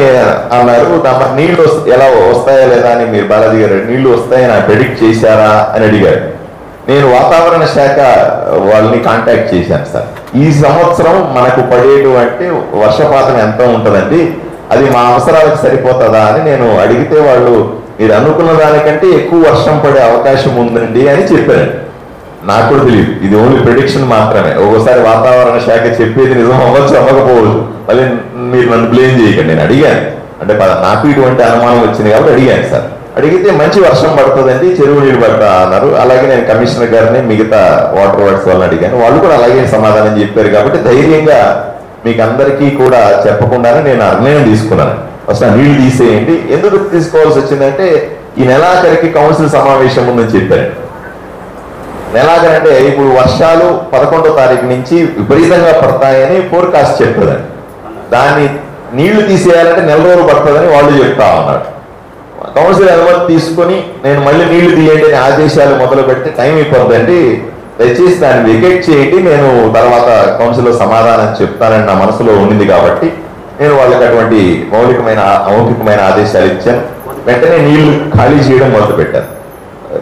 అన్నారు. నీళ్లు ఎలా వస్తాయా లేదా అని మీరు బాలాజీ గారు నీళ్లు వస్తాయని ప్రెడిక్ట్ చేశారా అని అడిగారు. నేను వాతావరణ శాఖ వాళ్ళని కాంటాక్ట్ చేశాను సార్. ఈ సంవత్సరం మనకు పడేటువంటి వర్షపాతం ఎంత ఉంటుందండి, అది మా అవసరాలకు సరిపోతుందా అని నేను అడిగితే వాళ్ళు మీరు అనుకున్న దానికంటే ఎక్కువ వర్షం పడే అవకాశం ఉందండి అని చెప్పారు. నాకు కూడా తెలియదు, ఇది ఓన్లీ ప్రెడిక్షన్ మాత్రమే. ఒక్కోసారి వాతావరణ శాఖ చెప్పేది నిజం అవ్వచ్చు, అవ్వకపోవచ్చు, మళ్ళీ మీరు నన్ను బ్లేమ్ చేయకండి. నేను అడిగాను, అంటే నాకు ఇటువంటి అనుమానం వచ్చింది కాబట్టి అడిగాను సార్. అడిగితే మంచి వర్షం పడుతుందండి, చెరువు నీళ్ళు పడతా అన్నారు. అలాగే నేను కమిషనర్ గారిని మిగతా వాటర్ వర్క్స్ వాళ్ళని అడిగాను, వాళ్ళు కూడా అలాగే సమాధానం చెప్పారు. కాబట్టి ధైర్యంగా మీకు అందరికీ కూడా చెప్పకుండానే నేను నిర్ణయం తీసుకున్నాను, అసలు నీళ్లు తీసేయండి. ఎందుకు తీసుకోవాల్సి వచ్చిందంటే ఈ నెలాఖరికి కౌన్సిల్ సమావేశం ఉందని చెప్పారు. నెలాఖరు అంటే ఇప్పుడు వర్షాలు 11వ తారీఖు నుంచి విపరీతంగా పడతాయని ఫోర్కాస్ట్ చెప్తుందండి. దాన్ని నీళ్లు తీసేయాలంటే 4 రోజులు పడుతుందని వాళ్ళు చెప్తా ఉన్నారు. కౌన్సిల్ అనుమతి తీసుకుని నేను మళ్ళీ నీళ్లు తీయండి అని ఆదేశాలు మొదలు పెడితే టైం అయిపోద్దండి, దయచేసి దాన్ని వెకేట్ చేయండి, నేను తర్వాత కౌన్సిల్లో సమాధానం చెప్తానని నా మనసులో ఉండింది. కాబట్టి నేను వాళ్ళకి అటువంటి మౌలికమైన ఆదేశాలు ఇచ్చాను. వెంటనే నీళ్లు ఖాళీ చేయడం మొదలు పెట్టాను.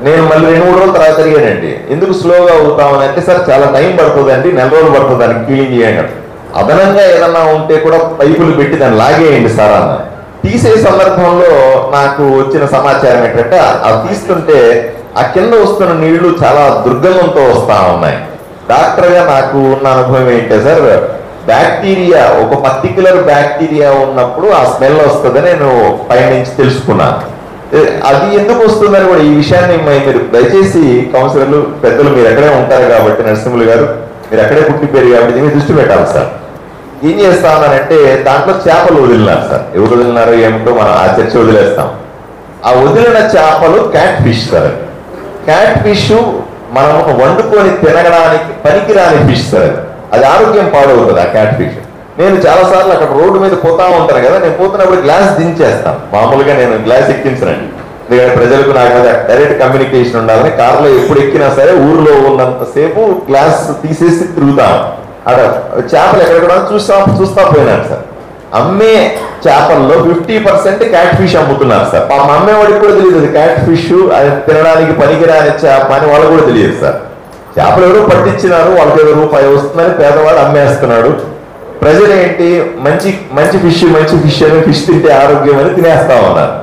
నేను మళ్ళీ 2-3 రోజుల తర్వాత అడిగానండి, ఎందుకు స్లోగా అవుతామని అంటే, సార్ చాలా టైం పడుతుందండి, 4 రోజులు పడుతుంది దానికి క్లీన్ చేయండి, అదనంగా ఏదన్నా ఉంటే కూడా పైపులు పెట్టి దాన్ని లాగేయండి సార్ అన్న. తీసే సందర్భంలో నాకు వచ్చిన సమాచారం ఏంటంటే, అది తీస్తుంటే ఆ కింద వస్తున్న నీళ్లు చాలా దుర్గంధంతో వస్తా ఉన్నాయి. డాక్టర్గా నాకు ఉన్న అనుభవం ఏంటంటే సార్, బ్యాక్టీరియా, ఒక పర్టికులర్ బ్యాక్టీరియా ఉన్నప్పుడు ఆ స్మెల్ వస్తుందని నేను పైనుంచి తెలుసుకున్నాను. అది ఎందుకు వస్తుందని కూడా ఈ విషయాన్ని మీరు దయచేసి కౌన్సిలర్లు పెద్దలు మీరు ఎక్కడే ఉంటారు కాబట్టి, నరసింహులు గారు మీరు ఎక్కడే పుట్టిపోయారు కాబట్టి దీన్ని దృష్టి పెట్టాలి సార్. ఏం చేస్తా ఉన్నానంటే దాంట్లో చేపలు వదిలినారు సార్. ఎవరు వదిలినారో ఏమిటో మనం ఆ చర్చ వదిలేస్తాం. ఆ వదిలిన చేపలు cat fish sir. Cat fish మనం వండుకొని తినడానికి పనికిరాని ఫిష్ సార్. అది ఆరోగ్యం పాడవుతుంది ఆ క్యాట్ ఫిష్. నేను చాలాసార్లు అక్కడ రోడ్డు మీద పోతా ఉంటాను కదా, నేను పోతున్నప్పుడు గ్లాస్ దించేస్తాను. మామూలుగా నేను గ్లాస్ ఎక్కించనండి, ఎందుకంటే ప్రజలకు నాకు మీద డైరెక్ట్ కమ్యూనికేషన్ ఉండాలని. కారులో ఎప్పుడు ఎక్కినా సరే ఊర్లో ఉన్నంతసేపు గ్లాస్ తీసేసి తిరుగుతాను. అక్కడ చేపలు ఎక్కడ చూస్తా పోయినాను సార్. అమ్మే చేపల్లో 50% క్యాట్ ఫిష్ అమ్ముతున్నారు సార్. మా అమ్మేవాడికి కూడా తెలియదు అది క్యాట్ ఫిష్, అది తినడానికి పనికిరాని చేప అని వాళ్ళు కూడా తెలియదు సార్. చేపలు ఎవరో పట్టించినారు, వాళ్ళకి ఏదో రూపాయి వస్తుందని పేదవాడు అమ్మేస్తున్నాడు. ప్రజలు ఏంటి, మంచి ఫిష్ అని, ఫిష్ తింటే ఆరోగ్యం అని తినేస్తా ఉన్నారు.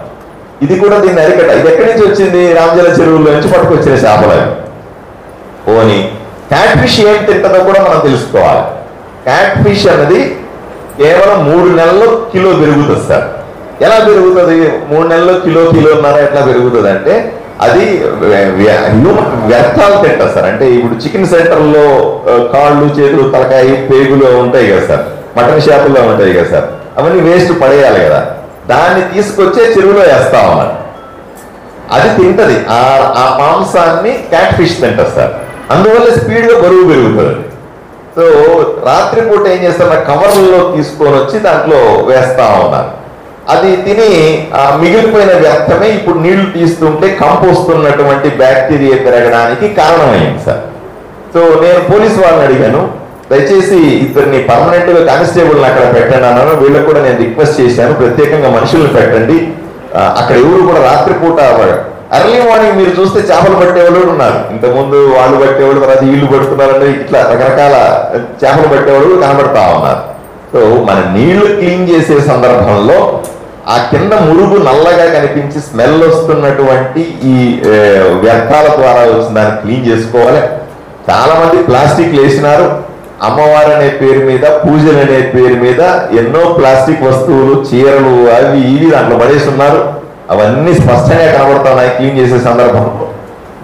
ఇది కూడా దీన్ని అరికట్ట. ఇది ఎక్కడి నుంచి వచ్చింది, రామజల చెరువుల్లో నుంచి పట్టుకొచ్చిన చేపలు. పోనీ క్యాట్ ఫిష్ ఏం తింటుందో కూడా మనం తెలుసుకోవాలి. క్యాట్ ఫిష్ అన్నది కేవలం 3 నెలల్లో కిలో పెరుగుతుంది సార్. ఎలా పెరుగుతుంది? 3 నెలల్లో కిలోన్నర ఎట్లా పెరుగుతుంది అంటే, అది వ్యర్థాలు తింటారు సార్. అంటే ఇప్పుడు చికెన్ సెంటర్లో కాళ్ళు, చేతులు, తలకాయ, పేగులు ఉంటాయి కదా సార్, మటన్ షాపుల్లో ఉంటాయి కదా సార్, అవన్నీ వేస్ట్ పడేయాలి కదా, దాన్ని తీసుకొచ్చే చెరువులో వేస్తా ఉన్నారు. అది తింటది, ఆ మాంసాన్ని క్యాట్ ఫిష్ తింటారు సార్. అందువల్ల స్పీడ్గా బరువు పెరుగుతుంది. సో రాత్రిపూట ఏం చేస్తారు, కవర్లలో తీసుకొని వచ్చి దాంట్లో వేస్తా ఉన్నారు. అది తిని మిగిలిపోయిన వ్యర్థమే ఇప్పుడు నీళ్లు తీస్తుంటే కంపు వస్తున్నటువంటి బ్యాక్టీరియా పెరగడానికి కారణమైంది సార్. సో సో నేను పోలీసు వాళ్ళని అడిగాను, దయచేసి ఇద్దరిని పర్మనెంట్ గా కానిస్టేబుల్ అక్కడ పెట్టండి అన్నాను. వీళ్ళకి కూడా నేను రిక్వెస్ట్ చేశాను, ప్రత్యేకంగా మనుషులను పెట్టండి. అక్కడ ఎవరు కూడా రాత్రిపూట ఎర్లీ మార్నింగ్ మీరు చూస్తే చేపలు పట్టేవాళ్ళు ఉన్నారు. ఇంతకుముందు వాళ్ళు పట్టేవాళ్ళు, తర్వాత వీళ్ళు పడుతున్నారంటే ఇట్లా రకరకాల చేపలు పట్టేవాళ్ళు కనబడతా ఉన్నారు. సో మన నీళ్లు క్లీన్ చేసే సందర్భంలో ఆ కింద మురుగు నల్లగా కనిపించి స్మెల్ వస్తున్నటువంటి ఈ వ్యర్థాల ద్వారా వచ్చిన దాన్ని క్లీన్ చేసుకోవాలి. చాలా మంది ప్లాస్టిక్ వేసినారు. అమ్మవారు అనే పేరు మీద, పూజలు అనే పేరు మీద ఎన్నో ప్లాస్టిక్ వస్తువులు, చీరలు, అవి ఇవి దాంట్లో పడేస్తున్నారు. అవన్నీ స్పష్టంగా కనబడుతున్నాయి క్లీన్ చేసే సందర్భంలో.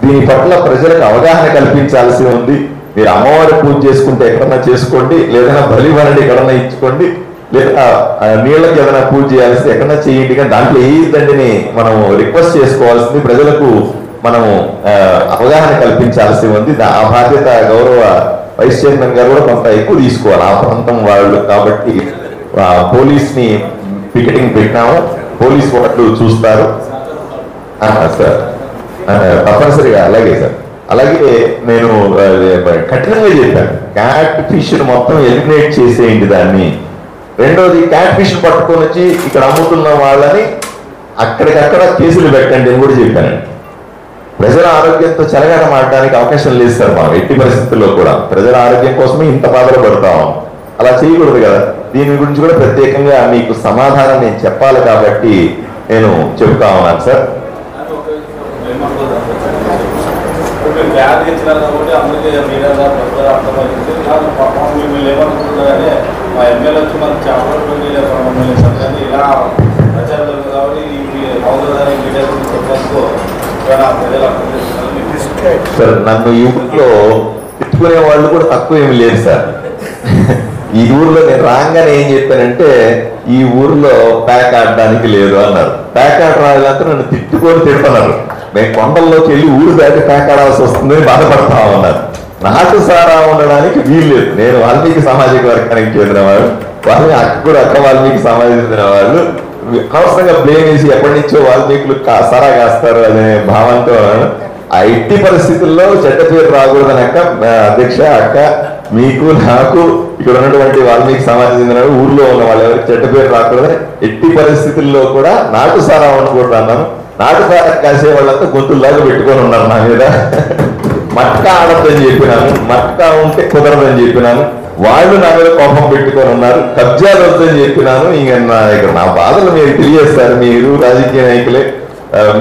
దీని పట్ల ప్రజలకు అవగాహన కల్పించాల్సి ఉంది. మీరు అమ్మవారి పూజ చేసుకుంటే ఎక్కడన్నా చేసుకోండి, లేదన్నా బలి వనండి ఎక్కడన్నా ఇచ్చుకోండి, లేదా నీళ్ళకి ఏదైనా పూజ చేయాల్సి ఎక్కడన్నా చేయండి. కానీ దాంట్లో ఏదండిని మనం రిక్వెస్ట్ చేసుకోవాల్సింది, ప్రజలకు మనము అవగాహన కల్పించాల్సి ఉంది. ఆ బాధ్యత గౌరవ వైస్ చైర్మన్ గారు కూడా కొంత ఎక్కువ తీసుకోవాలి, ఆ ప్రాంతం వాళ్ళు కాబట్టి. పోలీస్ని పికెటింగ్ పెట్టినాము, పోలీస్ వాళ్ళు చూస్తారు సార్, తప్పనిసరిగా. అలాగే సార్, అలాగే నేను కఠినంగా చెప్పాను, క్యాట్ ఫిష్ మొత్తం ఎలిమినేట్ చేసేయండి దాన్ని. రెండోది, క్యాట్ ఫిష్ పట్టుకొని వచ్చి ఇక్కడ అమ్ముతున్న వాళ్ళని అక్కడికక్కడ కేసులు పెట్టండి అని కూడా చెప్పానండి. ప్రజల ఆరోగ్యంతో చెలగాట మారడానికి అవకాశం లేదు సార్. మనం ఎట్టి పరిస్థితుల్లో కూడా ప్రజల ఆరోగ్యం కోసమే ఇంత బాధలు పడతాం, అలా చేయకూడదు కదా. దీని గురించి కూడా ప్రత్యేకంగా మీకు సమాధానం నేను చెప్పాలి కాబట్టి నేను చెబుతా ఉన్నాను సార్. సార్ నన్ను ఈ ఊర్లో తిట్టుకునే వాళ్ళు కూడా తక్కువ ఏమి లేదు సార్. ఈ ఊర్లో నేను రాగానే ఏం చెప్పానంటే, ఈ ఊర్లో ప్యాక్ ఆడడానికి లేదు అన్నారు. ప్యాక్ ఆట రావాలంటే నన్ను తిట్టున్నారు. మేము కొండల్లోకి వెళ్ళి ఊరు దాటి ప్యాక్ ఆడాల్సి వస్తుందని బాధపడతా ఉన్నారు. నాకు సారా ఉండడానికి వీల్లేదు. నేను వాల్మీకి సామాజిక వర్గానికి చెందిన వాడు, వాళ్ళని అక్క వాల్మీకి సమాజానికి చెందిన వాళ్ళు. అనవసరంగా బ్లేమ్ వేసి ఎప్పటి నుంచో వాల్మీకులు సారా కాస్తారు అనే భావంతో ఆ ఎట్టి పరిస్థితుల్లో చెడ్డ పేరు రాకూడదని అక్క, అధ్యక్ష అక్క, మీకు నాకు ఇక్కడ ఉన్నటువంటి వాల్మీకి సమాజం చెందిన ఊర్లో ఉన్న వాళ్ళు ఎవరికి చెడ్డ పేరు రాకూడదని ఎట్టి పరిస్థితుల్లో కూడా నాటు సారా ఉండకూడదు అన్నాను. నాటు సారా కాసే వాళ్ళంతా గొంతుల్లాగా పెట్టుకొని ఉన్నారు నా మీద. మట్కా ఆడద్దని చెప్పినాను, మట్కా ఉంటే కుదరదని చెప్పినాను. వాళ్ళు నా మీద కోపం పెట్టుకొని ఉన్నారు. కబ్జాలు వద్దని చెప్పినాను. ఇక్కడ నా బాధలు మీరు తెలియజేస్తారు, మీరు రాజకీయ నాయకులే,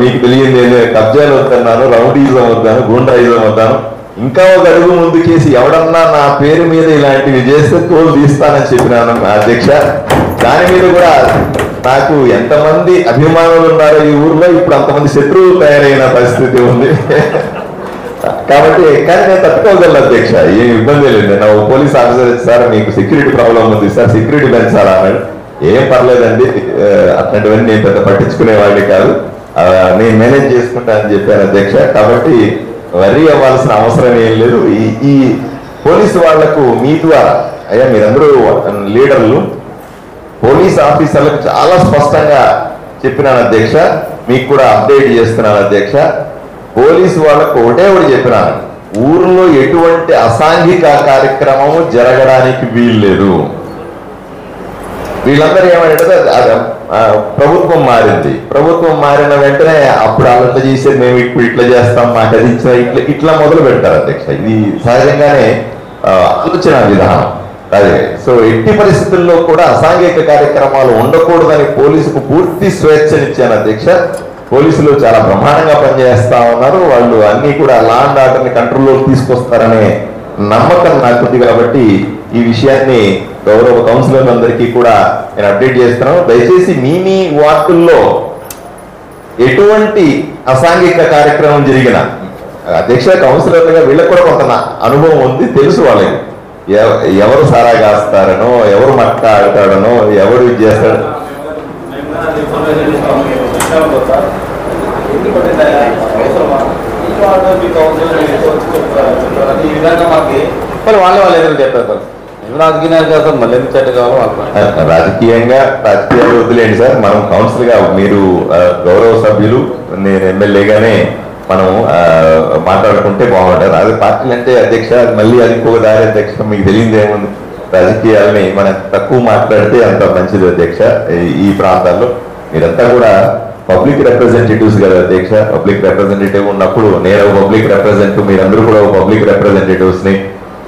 మీకు తెలియదు. కబ్జాలు వద్దన్నాను, రౌడీజం వద్దాను, గూండాయిజం వద్దాను. ఇంకా ఒక అడుగు ముందుకేసి ఎవడన్నా నా పేరు మీద ఇలాంటివి చేస్తే తోలు తీస్తానని చెప్పినాను అధ్యక్ష. దాని మీద కూడా నాకు ఎంతమంది అభిమానులు ఉన్నారో ఈ ఊర్లో, ఇప్పుడు అంతమంది శత్రువులు తయారైన పరిస్థితి ఉంది. కాబట్టి కానీ నేను తట్టుకోగలను అధ్యక్ష, ఏం ఇబ్బంది లేదు. నా పోలీస్ ఆఫీసర్ సార్ మీకు సెక్యూరిటీ ప్రాబ్లం ఉంది సార్, సెక్యూరిటీ పెంచాలా అన్నాడు. ఏం పర్లేదండి, అట్లాంటివన్నీ నేను పెద్ద పట్టించుకునేవాడిని కాదు, నేను మేనేజ్ చేసుకుంటా అని చెప్పాను అధ్యక్ష. కాబట్టి వరీ అవ్వాల్సిన అవసరం ఏం లేదు. ఈ పోలీసు వాళ్లకు మీ ద్వారా, అయ్యా మీరందరూ లీడర్లు, పోలీస్ ఆఫీసర్లకు చాలా స్పష్టంగా చెప్పినాను అధ్యక్ష, మీకు కూడా అప్డేట్ చేస్తున్నాను అధ్యక్ష. పోలీసు వాళ్ళకు ఒకటే చెప్పినాను, ఊర్లో ఎటువంటి అసాంఘిక కార్యక్రమము జరగడానికి వీల్లేదు. వీళ్ళందరూ ఏమంటే ప్రభుత్వం మారింది, ప్రభుత్వం మారిన వెంటనే అప్పుడు అలా చేసేది మేము ఇప్పుడు ఇట్లా చేస్తాం, మాకు అది ఇట్లా మొదలు పెడతారు అధ్యక్ష. ఇది సహజంగానే ఆలోచన విధానం అదే. సో ఎట్టి పరిస్థితుల్లో కూడా అసాంఘిక కార్యక్రమాలు ఉండకూడదని పోలీసుకు పూర్తి స్వేచ్ఛనిచ్చాను అధ్యక్ష. పోలీసులు చాలా బ్రహ్మాండంగా పనిచేస్తా ఉన్నారు. వాళ్ళు అన్ని కూడా లా అండ్ ఆర్డర్ని కంట్రోల్లో తీసుకొస్తారనే నమ్మకం నాకుంది. కాబట్టి ఈ విషయాన్ని గౌరవ కౌన్సిలర్లందరికీ కూడా నేను అప్డేట్ చేస్తున్నాను. దయచేసి మీ వార్డుల్లో ఎటువంటి అసాంఘిక కార్యక్రమం జరిగిన అధ్యక్ష కౌన్సిలర్లుగా వీళ్ళకి కూడా కొంత అనుభవం ఉంది, తెలుసు వాళ్ళకి ఎవరు సారా కాస్తారనో, ఎవరు మట్ట ఆడతాడనో, ఎవరు ఇది చేస్తాడో. వాళ్ళు ఏదైనా చెప్పారు రాజకీయాలు వదిలేండి సార్. మనం కౌన్సిల్ గా, మీరు గౌరవ సభ్యులు, నేను ఎమ్మెల్యేగానే మనం మాట్లాడుకుంటే బాగుంటుంది. అది పార్టీలు అంటే అధ్యక్ష మళ్ళీ అది ఇంకొక దారి అధ్యక్ష, మీకు తెలియదు ఏముంది, రాజకీయాలని మనం తక్కువ మాట్లాడితే అంత మంచిది అధ్యక్ష. ఈ ప్రాంతాల్లో మీరంతా కూడా పబ్లిక్ రిప్రజెంటేటివ్స్ కదా అధ్యక్ష. పబ్లిక్ రిప్రజెంటేటివ్ ఉన్నప్పుడు నేను పబ్లిక్ రిప్రజెంటేటివ్, మీరందరూ కూడా పబ్లిక్ రిప్రజెంటేటివ్స్ ని.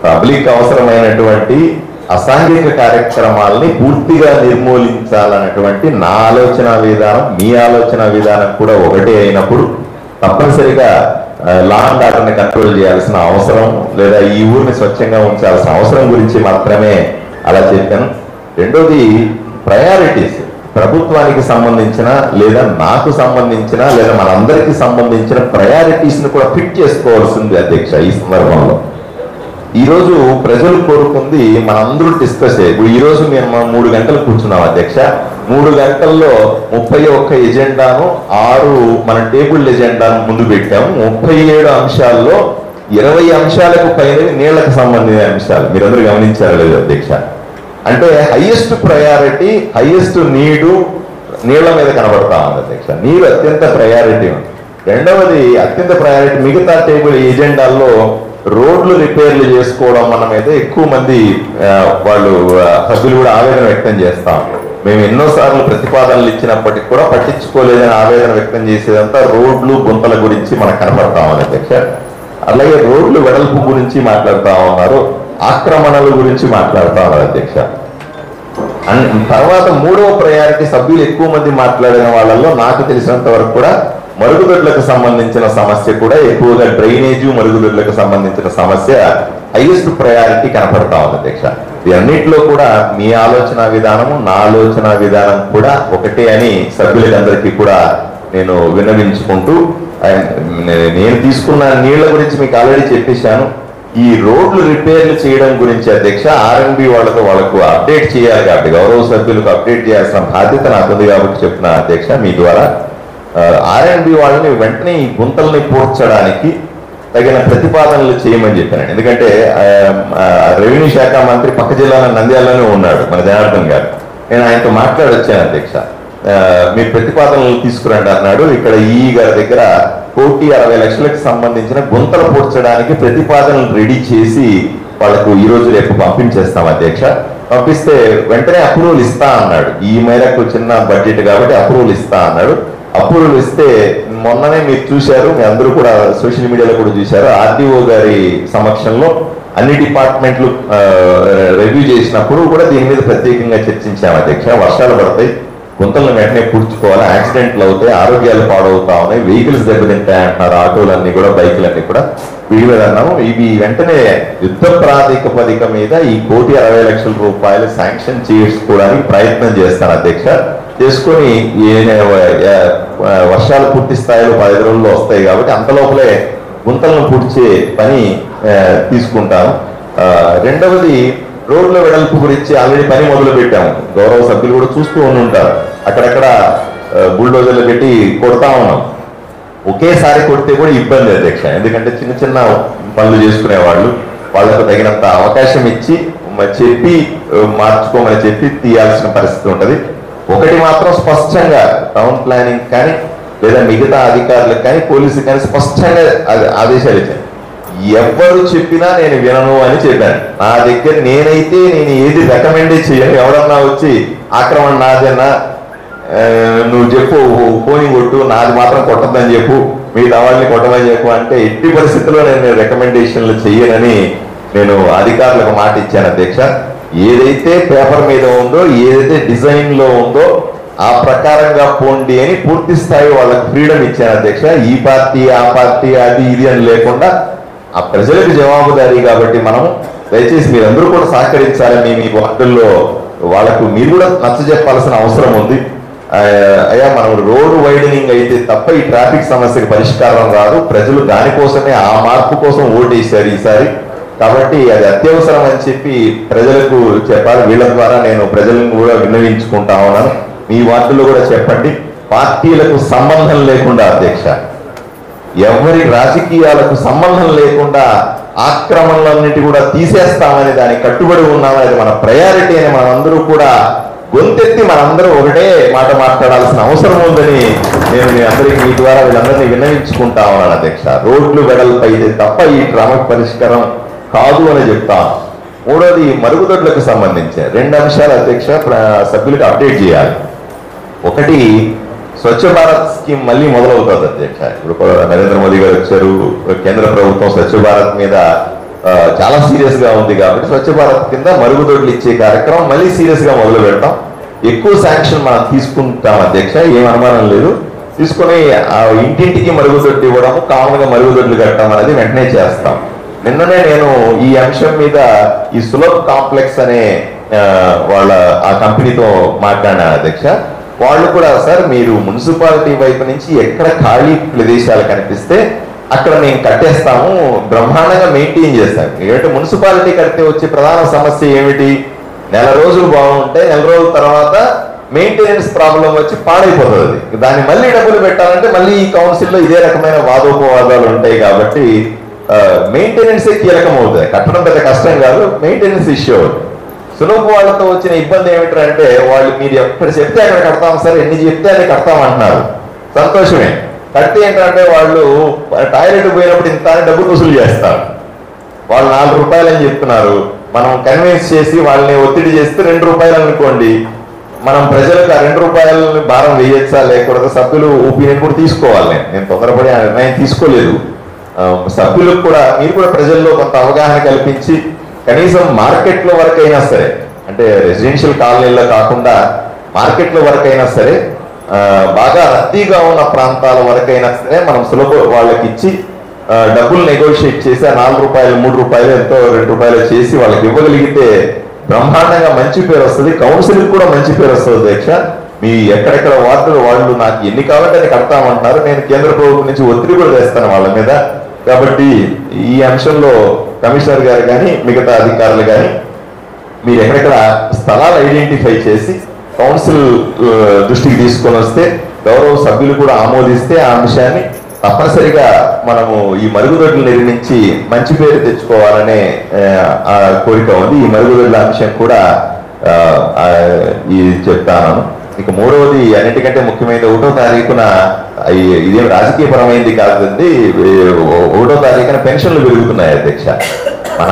పబ్లిక్ అవసరమైనటువంటి అసాంఘిక కార్యక్రమాలని పూర్తిగా నిర్మూలించాలన్నటువంటి నా ఆలోచన విధానం, మీ ఆలోచన విధానం కూడా ఒకటే అయినప్పుడు తప్పనిసరిగా లా అండ్ ఆర్డర్ని కంట్రోల్ చేయాల్సిన అవసరం, లేదా ఈ ఊరిని స్వచ్ఛంగా ఉంచాల్సిన అవసరం గురించి మాత్రమే అలా చెప్పాను. రెండోది ప్రయారిటీస్, ప్రభుత్వానికి సంబంధించిన లేదా నాకు సంబంధించిన లేదా మనందరికీ సంబంధించిన ప్రయారిటీస్ ని కూడా ఫిట్ చేసుకోవాల్సింది అధ్యక్ష. ఈ సందర్భంలో ఈరోజు ప్రజలు కోరుకుంది మనందరూ డిస్కస్ ఇప్పుడు ఈ రోజు మేము 3 గంటలు కూర్చున్నాం అధ్యక్ష. 3 గంటల్లో 31 ఎజెండాను 6 మన టేబుల్ ఎజెండాను ముందు పెట్టాము. 37 అంశాల్లో 20 అంశాలకు పైన నీళ్లకు సంబంధించిన అంశాలు మీరందరూ గమనించారు లేదు అధ్యక్ష. అంటే హైయెస్ట్ ప్రయారిటీ, హైయెస్ట్ నీళ్ల మీద కనబడతా ఉంది అధ్యక్ష. నీరు అత్యంత ప్రయారిటీ ఉంది. రెండవది అత్యంత ప్రయారిటీ మిగతా టేబుల్ ఎజెండాల్లో రోడ్లు రిపేర్లు చేసుకోవడం మన మీద ఎక్కువ మంది వాళ్ళు సభ్యులు కూడా ఆవేదన వ్యక్తం చేస్తా ఉంటారు. మేము ఎన్నోసార్లు ప్రతిపాదనలు ఇచ్చినప్పటికీ కూడా పట్టించుకోలేదని ఆవేదన వ్యక్తం చేసేదంతా రోడ్లు గుంతల గురించి మనకు కనపడతా ఉంది అధ్యక్ష. అలాగే రోడ్లు వెడల్పు గురించి మాట్లాడుతూ ఉన్నారు, ఆక్రమణల గురించి మాట్లాడుతూ ఉన్నారు అధ్యక్ష. తర్వాత 3వ ప్రయారిటీ సభ్యులు ఎక్కువ మంది మాట్లాడిన వాళ్ళల్లో నాకు తెలిసినంత వరకు కూడా మరుగుదొడ్లకు సంబంధించిన సమస్య కూడా ఎక్కువగా డ్రైనేజు మరుగుదొడ్లకు సంబంధించిన సమస్య హైయెస్ట్ ప్రయారిటీ కనపడతా ఉంది అధ్యక్ష. ఇవన్నిటిలో కూడా మీ ఆలోచన విధానము నా ఆలోచన విధానం కూడా ఒకటే అని సభ్యులందరికీ కూడా నేను విన్నవించుకుంటూ, నేను తీసుకున్న నీళ్ల గురించి మీకు ఆల్రెడీ చెప్పేశాను. ఈ రోడ్లు రిపేర్లు చేయడం గురించి అధ్యక్ష ఆర్ఎన్బి వాళ్ళకు అప్డేట్ చేయాలి కాబట్టి, గౌరవ సభ్యులకు అప్డేట్ చేయాల్సిన బాధ్యత నాకుంది కాబట్టి చెప్తున్నా అధ్యక్ష మీ ద్వారా. ఆర్ఎన్బి వాళ్ళని వెంటనే ఈ గుంతల్ని పూడ్చడానికి తగిన ప్రతిపాదనలు చేయమని చెప్పాను. ఎందుకంటే రెవెన్యూ శాఖ మంత్రి పక్క జిల్లాలో నంద్యాలలోనే ఉన్నాడు మన జనార్దన్ గారు. నేను ఆయనతో మాట్లాడొచ్చాను అధ్యక్ష. మీరు ప్రతిపాదనలు తీసుకురండి అన్నాడు. ఇక్కడ ఈ గారి దగ్గర 1,60,00,000కి సంబంధించిన గుంతలు పూడ్చడానికి ప్రతిపాదనలు రెడీ చేసి వాళ్ళకు ఈ రోజు రేపు పంపించేస్తాం అధ్యక్ష. పంపిస్తే వెంటనే అప్రూవల్ ఇస్తా అన్నాడు. ఈ మేరకు చిన్న బడ్జెట్ కాబట్టి అప్రూవల్ ఇస్తా అన్నాడు. అప్రూవల్ ఇస్తే మొన్ననే మీరు చూశారు, మీ అందరూ కూడా సోషల్ మీడియాలో కూడా చూశారు, ఆర్డీఓ గారి సమక్షంలో అన్ని డిపార్ట్మెంట్లు రివ్యూ చేసినప్పుడు కూడా దీని మీద ప్రత్యేకంగా చర్చించాము అధ్యక్ష. వర్షాలు పడతాయి, గుంతలను వెంటనే పూడ్చుకోవాలి, యాక్సిడెంట్లు అవుతాయి, ఆరోగ్యాలు పాడవుతా ఉన్నాయి, వెహికల్స్ దెబ్బతింటాయి అంటున్నారు, ఆటోలన్నీ కూడా బైకులన్నీ కూడా. వీడి మీద అన్నాము ఇవి వెంటనే యుద్ధ ప్రాతిపదిక మీద ఈ 1,60,00,000 శాంక్షన్ చేసుకోవడానికి ప్రయత్నం చేస్తాను అధ్యక్ష. చేసుకొని వర్షాలు పూర్తి స్థాయిలో 10 రోజుల్లో వస్తాయి కాబట్టి అంత లోపలే గుంతలను పూడ్చే పని తీసుకుంటాను. రెండవది రోడ్ల వెడల్పు గురించి ఆల్రెడీ పని మొదలు పెట్టాము. గౌరవ సభ్యులు కూడా చూస్తూ ఉంటారు, అక్కడక్కడ బుల్డోజర్లు పెట్టి కొడతా ఉన్నాం. ఒకేసారి కొడితే కూడా ఇబ్బంది అధ్యక్ష. ఎందుకంటే చిన్న చిన్న పనులు చేసుకునే వాళ్ళు, వాళ్ళకు తగినంత అవకాశం ఇచ్చి చెప్పి మార్చుకోమని చెప్పి తీయాల్సిన పరిస్థితి ఉంటుంది. ఒకటి మాత్రం స్పష్టంగా టౌన్ ప్లానింగ్ కానీ లేదా మిగతా అధికారులకు కానీ పోలీసులకు కానీ స్పష్టంగా ఆదేశాలు ఇచ్చాను. ఎవరు చెప్పినా నేను వినను అని చెప్పాను. నా దగ్గర నేను ఏది రికమెండే చేయను. ఎవరన్నా వచ్చి ఆక్రమణ నాదన్నా నువ్వు చెప్పు, ఫోన్ కొట్టు, నాది మాత్రం కొట్టద్దని చెప్పు, మిగతా వాళ్ళని కొట్టమని చెప్పు అంటే ఎట్టి పరిస్థితుల్లో నేను రికమెండేషన్లు చెయ్యనని నేను అధికారులకు మాట ఇచ్చాను అధ్యక్ష. ఏదైతే పేపర్ మీద ఉందో, ఏదైతే డిజైన్ లో ఉందో ఆ ప్రకారంగా పోండి అని పూర్తి స్థాయి వాళ్ళకి ఫ్రీడమ్ ఇచ్చాను అధ్యక్ష. ఈ పార్టీ ఆ పార్టీ అది ఇది అని లేకుండా ఆ ప్రజలకు జవాబుదారీ కాబట్టి మనం దయచేసి మీరందరూ కూడా సహకరించాలని మీ వార్డుల్లో వాళ్ళకు మీరు కూడా నచ్చ చెప్పాల్సిన అవసరం ఉంది. అయ్యా మనం రోడ్డు వైడనింగ్ అయితే తప్ప ఈ ట్రాఫిక్ సమస్యకు పరిష్కారం రాదు. ప్రజలు దానికోసమే ఆ మార్పు కోసం ఓటేశారు ఈసారి. కాబట్టి అది అత్యవసరం అని చెప్పి ప్రజలకు చెప్పాలి. వీళ్ళ ద్వారా నేను ప్రజలను కూడా విన్నవించుకుంటా ఉన్నాను. మీ వార్డులో కూడా చెప్పండి. పార్టీలకు సంబంధం లేకుండా అధ్యక్ష, ఎవరి రాజకీయాలకు సంబంధం లేకుండా ఆక్రమణలన్నిటి కూడా తీసేస్తామని దానికి కట్టుబడి ఉన్నామని, అది మన ప్రయారిటీ అని మనందరూ కూడా గొంతెత్తి మనందరూ ఒకటే మాట మాట్లాడాల్సిన అవసరం ఉందని నేను మీ అందరికీ మీ ద్వారా వీళ్ళందరినీ విన్నవించుకుంటా ఉన్నాను అధ్యక్ష. రోడ్లు వెడల్పై తప్ప ఈ ట్రాఫిక్ పరిష్కారం కాదు అని చెప్తాను. మూడోది మరుగుదొడ్లకు సంబంధించి 2 అంశాలు అధ్యక్ష సభ్యులకు అప్డేట్ చేయాలి. ఒకటి, స్వచ్ఛ భారత్ స్కీమ్ మళ్ళీ మొదలవుతుంది అధ్యక్ష. ఇప్పుడు నరేంద్ర మోదీ గారు వచ్చారు, కేంద్ర ప్రభుత్వం స్వచ్ఛ భారత్ మీద చాలా సీరియస్ గా ఉంది కాబట్టి స్వచ్ఛ భారత్ కింద మరుగుదొడ్లు ఇచ్చే కార్యక్రమం మళ్ళీ సీరియస్ గా మొదలు పెడతాం. ఎక్కువ శాంక్షన్ మనం తీసుకుంటాం అధ్యక్ష, ఏం అనుమానం లేదు. తీసుకుని ఇంటింటికి మరుగుదొడ్లు ఇవ్వడం, కామన్ గా మరుగుదొడ్లు కట్టడం అనేది వెంటనే చేస్తాం. నిన్ననే నేను ఈ అంశం మీద ఈ సులభ్ కాంప్లెక్స్ అనే వాళ్ళ ఆ కంపెనీతో మాట్లాడినా అధ్యక్ష. వాళ్ళు కూడా సార్ మీరు మున్సిపాలిటీ వైపు నుంచి ఎక్కడ ఖాళీ ప్రదేశాలు కనిపిస్తే అక్కడ మేము కట్టేస్తాము, బ్రహ్మాండంగా మెయింటైన్ చేస్తాం. ఎందుకంటే మున్సిపాలిటీ కడితే వచ్చే ప్రధాన సమస్య ఏమిటి? నెల రోజులు బాగుంటాయి, నెల రోజుల తర్వాత మెయింటెనెన్స్ ప్రాబ్లం వచ్చి పాడైపోతుంది. దాన్ని మళ్ళీ డబ్బులు పెట్టాలంటే మళ్ళీ ఈ కౌన్సిల్లో ఇదే రకమైన వాదోపవాదాలు ఉంటాయి. కాబట్టి మెయింటెనెన్సే కీలకం అవుతుంది. కట్టడం పెద్ద కష్టం కాదు, మెయింటెనెన్స్ ఇష్యూ అవుతుంది. సులభ వాళ్ళతో వచ్చిన ఇబ్బంది ఏమిటంటే వాళ్ళు మీరు ఎక్కడ చెప్తే అక్కడ కడతాం సార్, ఎన్ని చెప్తే అని కడతామంటున్నారు. సంతోషమే, కడితే ఏంటంటే వాళ్ళు టాయిలెట్ పోయినప్పుడు ఇంత డబ్బులు వసూలు చేస్తారు. వాళ్ళు 4 రూపాయలు అని చెప్తున్నారు. మనం కన్విన్స్ చేసి వాళ్ళని ఒత్తిడి చేస్తే 2 రూపాయలు అనుకోండి. మనం ప్రజలకు ఆ 2 రూపాయలని భారం వేయచ్చా లేకూడదు, సభ్యులు ఒపీనియన్ కూడా తీసుకోవాలి. నేను తొందరపడి ఆ నిర్ణయం తీసుకోలేదు. సభ్యులకు కూడా మీరు కూడా ప్రజల్లో కొంత అవగాహన కల్పించి కనీసం మార్కెట్లో వరకు అయినా సరే, అంటే రెసిడెన్షియల్ కాలనీలో కాకుండా మార్కెట్లో వరకు అయినా సరే, బాగా రద్దీగా ఉన్న ప్రాంతాల వరకైనా సరే మనం సులభ వాళ్ళకి ఇచ్చి డబ్బులు నెగోషియేట్ చేసి 4 రూపాయలు 3 రూపాయలు ఎంతో 2 రూపాయలు చేసి వాళ్ళకి ఇవ్వగలిగితే బ్రహ్మాండంగా మంచి పేరు వస్తుంది. కౌన్సిల్కి కూడా మంచి పేరు వస్తుంది అధ్యక్ష. మీ ఎక్కడెక్కడ వార్డులు వాళ్ళు నాకు ఎన్ని కావాలంటే అది కడతామంటారు. నేను కేంద్ర ప్రభుత్వం నుంచి ఒత్తిడి కూడా తెస్తాను వాళ్ళ మీద. కాబట్టి ఈ అంశంలో కమిషనర్ గారు కానీ మిగతా అధికారులు కానీ మీరు ఎక్కడెక్కడ స్థలాలు ఐడెంటిఫై చేసి కౌన్సిల్ దృష్టికి తీసుకొని వస్తే గౌరవ సభ్యులు కూడా ఆమోదిస్తే ఆ అంశాన్ని తప్పనిసరిగా మనము ఈ మరుగుదొడ్లు నిర్మించి మంచి పేరు తెచ్చుకోవాలనే ఆ కోరిక ఉంది. ఈ మరుగుదొడ్ల అంశం కూడా ఇది చెప్తాను. ఇక మూడవది అన్నిటికంటే ముఖ్యమైనది 1వ తారీఖున ఇదేం రాజకీయపరమైనది కాదండి. 1వ తారీఖున పెన్షన్లు పెరుగుతున్నాయి అధ్యక్ష. మన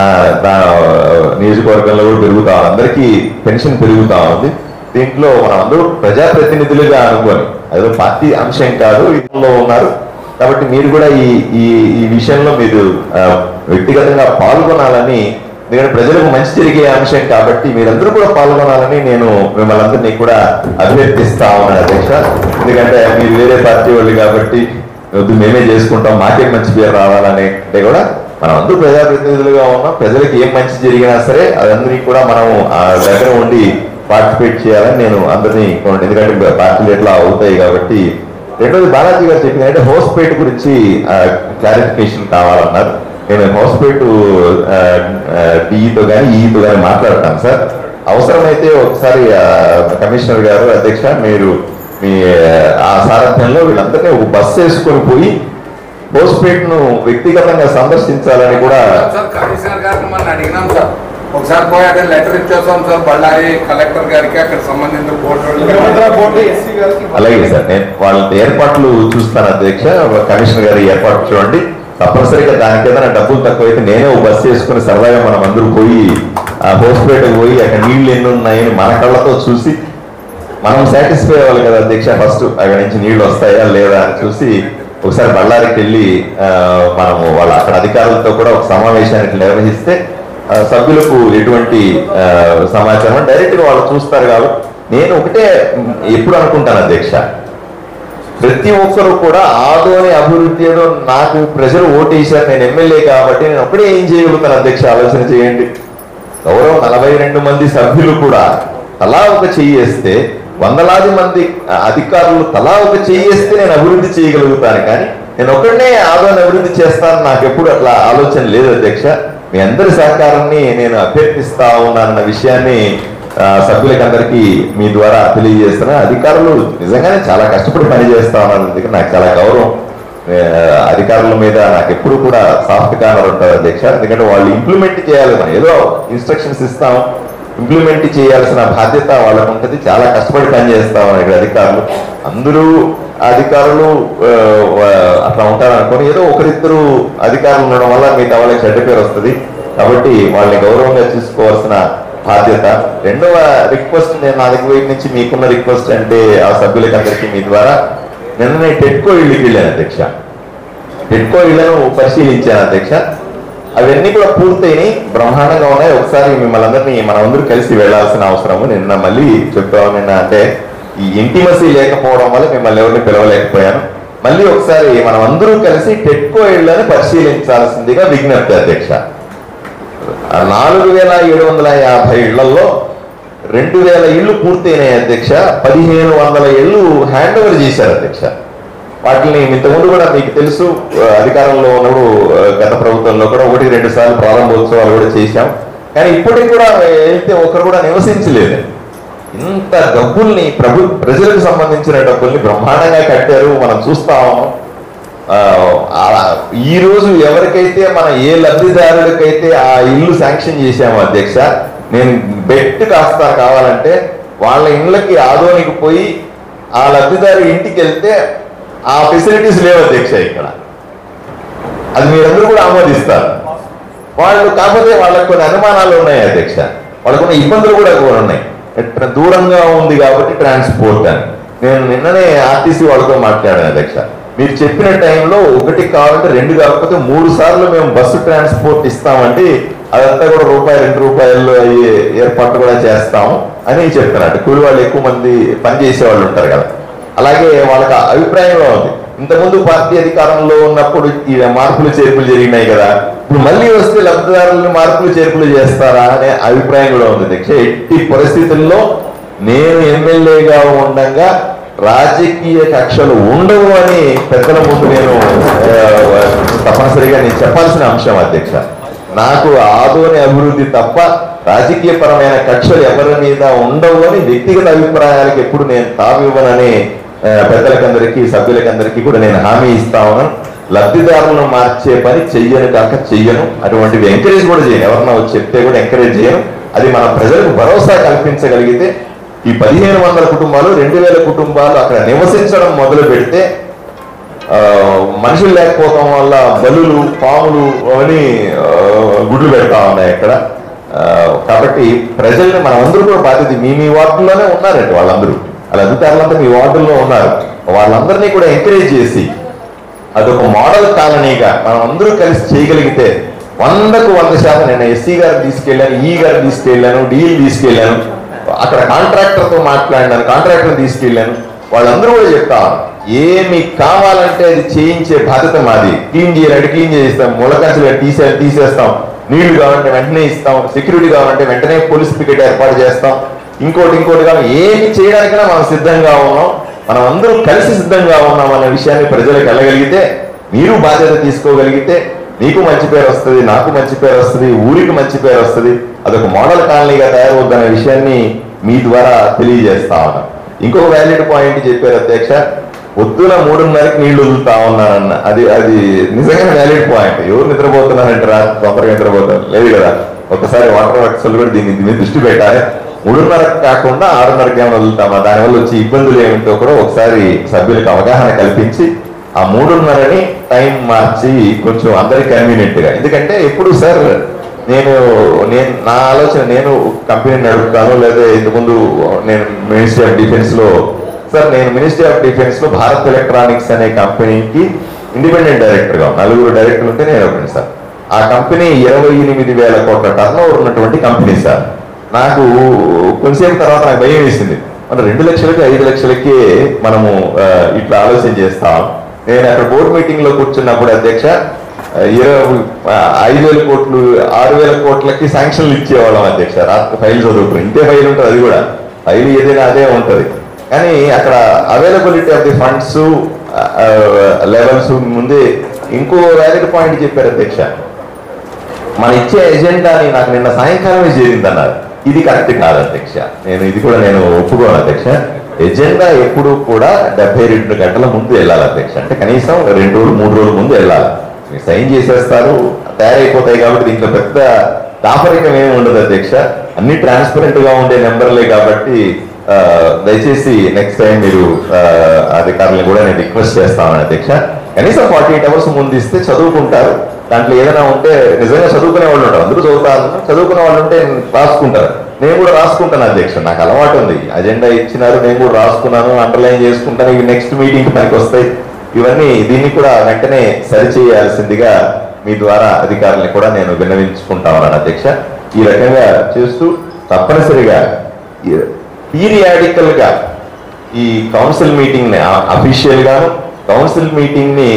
నియోజకవర్గంలో కూడా పెరుగుతా, అందరికీ పెన్షన్ పెరుగుతా ఉంది. దీంట్లో మనం అందరూ ప్రజాప్రతినిధులుగా అనుకోని, అదో పార్టీ అంశం కాదు, ఇందులో ఉన్నారు. కాబట్టి మీరు కూడా ఈ విషయంలో మీరు వ్యక్తిగతంగా పాల్గొనాలని, ఎందుకంటే ప్రజలకు మంచి జరిగే అంశం కాబట్టి మీరందరూ కూడా పాల్గొనాలని నేను మిమ్మల్ని అందరినీ కూడా అభ్యర్థిస్తా ఉన్నాను అధ్యక్ష. ఎందుకంటే మీరు వేరే పార్టీ వాళ్ళు కాబట్టి వద్దు మేమే చేసుకుంటాం, మాకే మంచి పేరు రావాలని అంటే కూడా మనం అందరూ ప్రజాప్రతినిధులుగా ఉన్నాం. ప్రజలకు ఏం మంచి జరిగినా సరే అదందరినీ కూడా మనం దగ్గర ఉండి పార్టిసిపేట్ చేయాలని నేను అందరినీ, ఎందుకంటే పార్టీలు ఎట్లా అవుతాయి కాబట్టి. రెండోది బాలాజీ గారు చెప్పింది అంటే హౌస్పేట్ గురించి క్లారిఫికేషన్ కావాలన్నారు. నేను హౌస్పేట్ డిఈతో కానీ ఈతో కానీ మాట్లాడతాను సార్. అవసరమైతే ఒకసారి కమిషనర్ గారు అధ్యక్ష మీరు మీ ఆ సారథ్యంలో వీళ్ళందరినీ ఒక బస్సు వేసుకొని పోయి హౌస్పేట్ ను వ్యక్తిగతంగా సందర్శించాలని కూడా కమిషనర్ గారిని మనం అడిగినాం సార్. ఒకసారి పోయి అక్కడ లెటర్ ఇచ్చేస్తాం సార్ బళ్ళారి కలెక్టర్ గారికి, అక్కడ సంబంధించిన అలాగే సార్ నేను వాళ్ళ ఏర్పాట్లు చూస్తాను అధ్యక్ష. కమిషనర్ గారి ఏర్పాట్లు చూడండి. తప్పనిసరిగా దానికి ఏదైనా డబ్బులు తక్కువైతే నేనే బస్సు వేసుకుని సరదాగా మనం అందరూ పోయి ఆ హౌస్పేటకు పోయి అక్కడ నీళ్లు ఎన్ని ఉన్నాయని మన కళ్ళతో చూసి మనం సాటిస్ఫై అవ్వాలి కదా అధ్యక్ష. ఫస్ట్ అక్కడి నుంచి నీళ్లు వస్తాయా లేదా అని చూసి ఒకసారి బళ్ళారికి వెళ్ళి మనము వాళ్ళ అక్కడ అధికారులతో కూడా ఒక సమావేశాన్ని నిర్వహిస్తే సభ్యులకు ఎటువంటి సమాచారం డైరెక్ట్ గా వాళ్ళు చూస్తారు. కాబట్టి నేను ఒకటే ఎప్పుడు అనుకుంటాను అధ్యక్ష, ప్రతి ఒక్కరు కూడా ఆదోని అభివృద్ధి ఏదో నాకు ప్రజలు ఓటేశారు, నేను ఎమ్మెల్యే కాబట్టి నేను ఒకటే ఏం చేయగలుగుతాను అధ్యక్ష, ఆలోచన చేయండి. గౌరవ 42 మంది సభ్యులు కూడా తలా ఒక చెయ్యేస్తే, వందలాది మంది అధికారులు తలా ఒక చెయ్యేస్తే నేను అభివృద్ధి చేయగలుగుతాను. కానీ నేను ఒకటే ఆదోని అభివృద్ధి చేస్తాను నాకు ఎప్పుడు అట్లా ఆలోచన లేదు అధ్యక్ష. మీ అందరి సహకారాన్ని నేను అభ్యర్థిస్తా ఉన్నానన్న విషయాన్ని సభ్యులకందరికీ మీ ద్వారా తెలియజేస్తున్నా. అధికారులు నిజంగానే చాలా కష్టపడి పనిచేస్తా ఉన్నారు. అందుకని నాకు చాలా గౌరవం. అధికారుల మీద నాకు ఎప్పుడు కూడా సాఫ్ట్ కార్నర్ ఉంటుంది అధ్యక్ష. ఎందుకంటే వాళ్ళు ఇంప్లిమెంట్ చేయాలి. మనం ఏదో ఇన్స్ట్రక్షన్స్ ఇస్తాం, ఇంప్లిమెంట్ చేయాల్సిన బాధ్యత వాళ్ళకు ఉంటుంది. చాలా కష్టపడి పనిచేస్తాం ఇక్కడ అధికారులు. అందరూ అధికారులు అట్లా ఉంటారు అనుకోని ఏదో ఒకరిద్దరు అధికారులు ఉండడం వల్ల మిగతా వాళ్ళకి చెడ్డ పేరు వస్తుంది. కాబట్టి వాళ్ళని గౌరవంగా చూసుకోవాల్సిన బాధ్యత. రెండవ రిక్వెస్ట్, నేను నా దగ్గర వైపు నుంచి మీకున్న రిక్వెస్ట్ అంటే ఆ సభ్యులకి అందరికీ మీ ద్వారా, నిన్న టెట్కో ఇళ్ళకి వెళ్ళాను అధ్యక్ష. టెట్కో ఇళ్లను పరిశీలించాను అధ్యక్ష. అవన్నీ కూడా పూర్తయినాయి, బ్రహ్మాండంగా ఉన్నాయి. ఒకసారి మిమ్మల్ని అందరినీ మనమందరూ కలిసి వెళ్లాల్సిన అవసరము. నిన్న మళ్ళీ చెప్పాము, నిన్న అంటే ఈ ఇంటిమసీ లేకపోవడం వల్ల మిమ్మల్ని ఎవరిని పిలవలేకపోయాను. మళ్ళీ ఒకసారి మనం అందరూ కలిసి టెట్కో ఇళ్లను పరిశీలించాల్సిందిగా విజ్ఞప్తి అధ్యక్ష. 4750 ఇళ్లలో 2000 ఇళ్లు పూర్తయినాయి అధ్యక్ష. 1500 ఇళ్లు హ్యాండ్ ఓవర్ చేశారు అధ్యక్ష. వాటిని ఇంతకుముందు కూడా మీకు తెలుసు, అధికారంలో ఉన్నప్పుడు గత ప్రభుత్వంలో కూడా 1-2 సార్లు ప్రారంభోత్సవాలు కూడా చేశాం. కానీ ఇప్పటికి కూడా వెళ్తే ఒకరు కూడా నివసించలేదు. ఇంత డబ్బుల్ని ప్రజలకు సంబంధించిన డబ్బుల్ని బ్రహ్మాండంగా కట్టారు, మనం చూస్తాము. ఈ రోజు ఎవరికైతే మన ఏ లబ్ధిదారులకైతే ఆ ఇల్లు శాంక్షన్ చేశామో అధ్యక్ష, నేను బెట్ కాస్తా కావాలంటే వాళ్ళ ఇళ్ళకి ఆదోనికి పోయి ఆ లబ్ధిదారు ఇంటికి వెళ్తే ఆ ఫెసిలిటీస్ లేవు అధ్యక్ష ఇక్కడ. అది మీరందరూ కూడా ఆమోదిస్తారు. వాళ్ళు కాకపోతే వాళ్ళకు కొన్ని అనుమానాలు ఉన్నాయి అధ్యక్ష, వాళ్ళకున్న ఇబ్బందులు కూడా ఉన్నాయి. దూరంగా ఉంది కాబట్టి ట్రాన్స్పోర్ట్ అని నేను నిన్ననే ఆర్టీసీ వాళ్ళతో మాట్లాడాను అధ్యక్ష. మీరు చెప్పిన టైంలో 1 కావాలంటే 2 కాకపోతే 3 సార్లు మేము బస్సు ట్రాన్స్పోర్ట్ ఇస్తామంటే అదంతా కూడా ₹2-2 అయ్యే ఏర్పాటు కూడా చేస్తాము అని చెప్తున్నారు. కూలి వాళ్ళు ఎక్కువ మంది పనిచేసే వాళ్ళు ఉంటారు కదా, అలాగే వాళ్ళకి అభిప్రాయంలో ఉంది. ఇంతకుముందు పార్టీ అధికారంలో ఉన్నప్పుడు ఈ మార్పులు చేర్పులు జరిగినాయి కదా, ఇప్పుడు మళ్ళీ వస్తే లబ్ధిదారులను మార్పులు చేర్పులు చేస్తారా అనే అభిప్రాయం కూడా ఉంది అధ్యక్ష. ఎట్టి పరిస్థితుల్లో నేను ఎమ్మెల్యేగా ఉండగా రాజకీయ కక్షలు ఉండవు అని పెద్దల ముందు నేను తప్పనిసరిగా నేను చెప్పాల్సిన అంశం అధ్యక్ష. నాకు ఆదోని అభివృద్ధి తప్ప రాజకీయ పరమైన కక్షలు ఎవరి మీద ఉండవు అని వ్యక్తిగత అభిప్రాయాలకు ఎప్పుడు నేను తావివ్వనని పెద్దలకందరికీ సభ్యులకందరికీ కూడా నేను హామీ ఇస్తా ఉన్నాను. లబ్ధిదారులను మార్చే పని చెయ్యను కాక చెయ్యను, అటువంటివి ఎంకరేజ్ కూడా చేయను. ఎవరన్నా వచ్చి చెప్తే కూడా ఎంకరేజ్ చేయను. అది మన ప్రజలకు భరోసా కల్పించగలిగితే ఈ 1500 కుటుంబాలు 2000 కుటుంబాలు అక్కడ నివసించడం మొదలు పెడితే మనుషులు లేకపోవడం వల్ల బలులు పాములు అని గుడ్లు పెడతా ఉన్నాయి అక్కడ. కాబట్టి ప్రజల్ని మనం అందరూ కూడా బాధ్యత, మీ వార్డుల్లోనే ఉన్నారండి వాళ్ళందరూ, వాళ్ళ అధికారులంతా మీ వార్డుల్లో ఉన్నారు. వాళ్ళందరినీ కూడా ఎంకరేజ్ చేసి అదొక మోడల్ కాలనీగా మనం అందరూ కలిసి చేయగలిగితే 100కు 100% నేను ఎస్సీ గారిని తీసుకెళ్ళాను, ఈ గారిని తీసుకెళ్ళాను, డిఈ తీసుకెళ్ళాను, అక్కడ కాంట్రాక్టర్తో మాట్లాడినాను, కాంట్రాక్టర్ని తీసుకెళ్ళాను. వాళ్ళందరూ కూడా చెప్తాను, ఏమి కావాలంటే అది చేయించే బాధ్యత మాది. క్లీన్ చేయాలంటే క్లీన్ చేయిస్తాం, ములకంచెలు తీసేస్తాం, నీళ్లు కావాలంటే వెంటనే ఇస్తాం, సెక్యూరిటీ కావాలంటే వెంటనే పోలీస్ పికెట్ ఏర్పాటు చేస్తాం, ఇంకోటి కావాలి, ఏమి చేయడానికైనా మనం సిద్ధంగా ఉన్నాం. మనం అందరూ కలిసి సిద్ధంగా ఉన్నాం అనే విషయాన్ని ప్రజలకు వెళ్ళగలిగితే, మీరు బాధ్యత తీసుకోగలిగితే నీకు మంచి పేరు వస్తుంది, నాకు మంచి పేరు వస్తుంది, ఊరికి మంచి పేరు వస్తుంది. అదొక మోడల్ కాలనీగా తయారవుద్దనే విషయాన్ని మీ ద్వారా తెలియజేస్తా ఉన్నాం. ఇంకొక వ్యాలిడ్ పాయింట్ చెప్పారు అధ్యక్ష, పొద్దున 3:30కి నీళ్లు వదులుతా ఉన్నారన్న, అది నిజంగా వ్యాలిడ్ పాయింట్. ఎవరు నిద్రపోతున్నారంటే రాత్రి తొందరగా నిద్రపోతారు లేదు కదా. ఒకసారి వాటర్ వర్క్స్ కూడా దీని మీద దృష్టి పెట్టాలి. 3:30కి కాకుండా 6:30కి ఏమైనా వదులుతామా, దానివల్ల వచ్చే ఇబ్బందులు ఏమిటో కూడా ఒకసారి సభ్యులకు అవగాహన కల్పించి ఆ 3:30ని టైం మార్చి కొంచెం అందరికి కన్వీనియంట్ గా. ఎందుకంటే ఎప్పుడు సార్ నేను నా ఆలోచన, నేను కంపెనీని నడుపుతాను, లేదా ఇంతకుముందు నేను మినిస్ట్రీ ఆఫ్ డిఫెన్స్ లో సార్, నేను మినిస్ట్రీ ఆఫ్ డిఫెన్స్ లో భారత్ ఎలక్ట్రానిక్స్ అనే కంపెనీకి ఇండిపెండెంట్ డైరెక్టర్ గా 4 డైరెక్టర్లు ఉంటే నేను ఒకటి సార్. ఆ కంపెనీ 28,000 కోట్ల టర్నోవర్ ఉన్నటువంటి కంపెనీ సార్. నాకు కొంచెంసేపు తర్వాత నాకు భయం వేసింది, మనం 2 లక్షలకి 5 లక్షలకి మనము ఇట్లా ఆలోచన చేస్తాం. నేను అక్కడ బోర్డు మీటింగ్ లో కూర్చున్నప్పుడు అధ్యక్ష 5,000 కోట్లు 6,000 కోట్లకి శాంక్షన్లు ఇచ్చేవాళ్ళం అధ్యక్ష. రాత్రి ఫైల్ చదువుకుని, ఇంతే ఫైల్ ఉంటుంది, అది కూడా ఫైల్ ఏదైనా అదే ఉంటుంది. కానీ అక్కడ availability of the funds levels ముందే ఇంకో వ్యాలిడ్ పాయింట్ చెప్పారు అధ్యక్ష. మన ఇచ్చే ఎజెండాని నాకు నిన్న సాయంకాలమే చేరిందన్నారు. ఇది కరెక్ట్ కాదు అధ్యక్ష, ఇది కూడా నేను ఒప్పుకోను అధ్యక్ష. ఎజెండా ఎప్పుడు కూడా 72 గంటల ముందు వెళ్ళాలి అధ్యక్ష. అంటే కనీసం 2 రోజులు 3 రోజుల ముందు వెళ్ళాలి. మీరు సైన్ చేసేస్తారు, తయారైపోతాయి. కాబట్టి దీంట్లో పెద్ద దాపరికం ఏమి ఉండదు అధ్యక్ష. అన్ని ట్రాన్స్పరెంట్ గా ఉండే నెంబర్లే కాబట్టి దయచేసి నెక్స్ట్ టైం మీరు అధికారులను కూడా నేను రిక్వెస్ట్ చేస్తాను అధ్యక్ష. కనీసం 48 hours ముందు ఇస్తే చదువుకుంటారు. దాంట్లో ఏదైనా ఉంటే నిజంగా చదువుకునే వాళ్ళు ఉంటారు, అందరూ చదువుతారు. చదువుకునే వాళ్ళు ఉంటే రాసుకుంటారు. నేను కూడా రాసుకుంటాను అధ్యక్ష, నాకు అలవాటు ఉంది. అజెండా ఇచ్చినారు, నేను కూడా రాసుకున్నాను, అండర్లైన్ చేసుకుంటాను. ఇవి నెక్స్ట్ మీటింగ్ మనకి వస్తాయి. ఇవన్నీ దీన్ని కూడా వెంటనే సరిచేయాల్సిందిగా మీ ద్వారా అధికారులను కూడా నేను విన్నవించుకుంటా ఉన్నాను అధ్యక్ష. ఈ రకంగా చేస్తూ తప్పనిసరిగా పీరియాడికల్ గా ఈ కౌన్సిల్ మీటింగ్ ని అఫీషియల్ గాను కౌన్సిల్ మీటింగ్ ని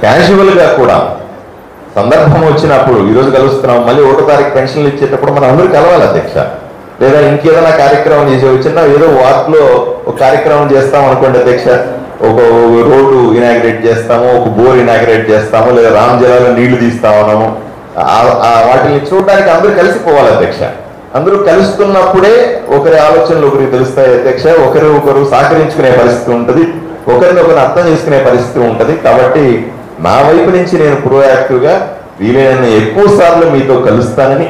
క్యాజువల్ గా కూడా సందర్భం వచ్చినప్పుడు ఈరోజు కలుస్తున్నాం, మళ్ళీ 1వ తారీఖు పెన్షన్లు ఇచ్చేటప్పుడు మనం అందరూ కలవాలి అధ్యక్ష. లేదా ఇంకేదైనా కార్యక్రమం చేసే వచ్చినా ఏదో వార్డులో ఒక కార్యక్రమం చేస్తాం అనుకోండి అధ్యక్ష. ఒక రోడ్డు ఇనాగ్రేట్ చేస్తాము, ఒక బోర్ ఇనాగ్రేట్ చేస్తాము, లేదా రామ్ జలాలో నీళ్లు తీస్తా ఉన్నాము. వాటిని చూడడానికి అందరూ కలిసిపోవాలి అధ్యక్ష. అందరూ కలుస్తున్నప్పుడే ఒకరి ఆలోచనలు ఒకరికి తెలుస్తాయి అధ్యక్ష. ఒకరు సహకరించుకునే పరిస్థితి ఉంటుంది, ఒకరినొకరు అర్థం చేసుకునే పరిస్థితి ఉంటుంది. కాబట్టి నా వైపు నుంచి నేను ప్రోయాక్టివ్ గా వీలైనన్ని ఎక్కువ సార్లు మీతో కలుస్తానని,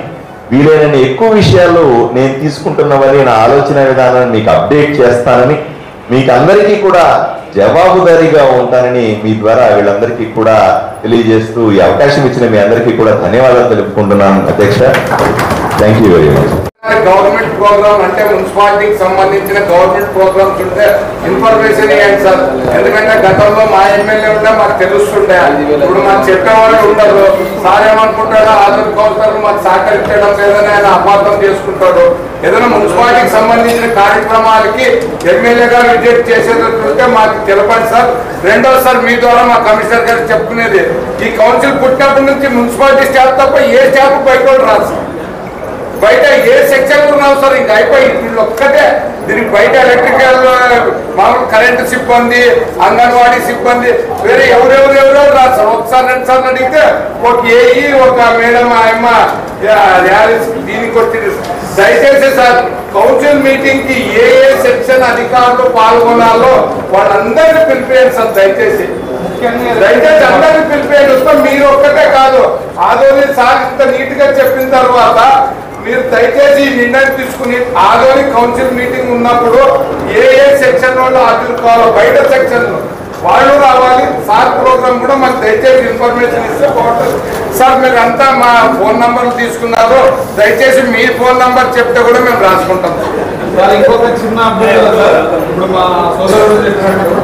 వీలైనన్ని ఎక్కువ విషయాలు నేను తీసుకుంటున్నవని నా ఆలోచన విధానాన్ని మీకు అప్డేట్ చేస్తానని, మీకు అందరికీ కూడా జవాబుదారీగా ఉంటానని మీ ద్వారా వీళ్ళందరికీ కూడా తెలియజేస్తూ ఈ అవకాశం ఇచ్చిన మీ అందరికీ కూడా ధన్యవాదాలు తెలుపుకుంటున్నాను అధ్యక్ష. Thank you very much. Government program అంటే మున్సిపాలిటీకి సంబంధించిన గవర్నమెంట్ ప్రోగ్రామ్స్ ఉంటే ఇన్ఫర్మేషన్ ఇవ్వండి సార్. ఎందుకంటే గతంలో మా ఎమ్మెల్యే ఉంటే మాకు తెలుస్తుండే, ఇప్పుడు మాకు చెప్పేవాళ్ళు ఉండరు. సార్ ఏమనుకుంటాడో ఆధార్ కౌన్సిలర్ మాకు సహకరించడం లేదని ఆయన అపార్థం చేసుకుంటాడు. ఏదైనా మున్సిపాలిటీకి సంబంధించిన కార్యక్రమాలకి ఎమ్మెల్యే గారు విజిట్ చేసేటట్టుంటే మాకు తెలపండి సార్. రెండోసారి మీ ద్వారా మా కమిషనర్ గారు చెప్పుకునేది, ఈ కౌన్సిల్ పుట్టినప్పటి నుంచి మున్సిపాలిటీ స్టాఫ్ తప్ప ఏ స్టాఫ్ బయట రాదు సార్. బయట ఏ సెక్షన్ ఉన్నావు సార్, ఇంకా అయిపోయి వీళ్ళు ఒక్కటే. దీనికి బయట ఎలక్ట్రికల్ మామూలు కరెంటు సిబ్బంది, అంగన్వాడీ సిబ్బంది, వేరే ఎవరెవరు రాదు సార్. ఒకసారి 2 సార్లు అడిగితే ఒక ఏఈ ఒక మేడం ఆయమ్మ దీనికి వచ్చింది. దయచేసి సార్ కౌన్సిల్ మీటింగ్ కి ఏ సెక్షన్ అధికారులు పాల్గొనాలో వాళ్ళందరినీ పిలిపేయండి సార్. దయచేసి అందరినీ పిలిపేయండి. వస్తాం మీరు ఒక్కటే కాదు, ఆదోని సార్ ఇంత నీట్ గా చెప్పిన తర్వాత మీరు దయచేసి నిర్ణయం తీసుకుని ఆదోని కౌన్సిల్ మీటింగ్ ఉన్నప్పుడు ఏ సెక్షన్ వాళ్ళు హాజరు కావాలో బయట సెక్షన్ వాళ్ళు రావాలి. సార్ ప్రోగ్రామ్ కూడా మాకు దయచేసి ఇన్ఫర్మేషన్ ఇస్తే బాగుంటుంది సార్. మీరు అంతా మా ఫోన్ నంబర్లు తీసుకున్నారు, దయచేసి మీ ఫోన్ నంబర్ చెప్తే కూడా మేము రాసుకుంటాం సార్. ఇంకొక చిన్న అప్డేట్ సార్, ఇప్పుడు మా సోదరుడు చెప్పినట్టు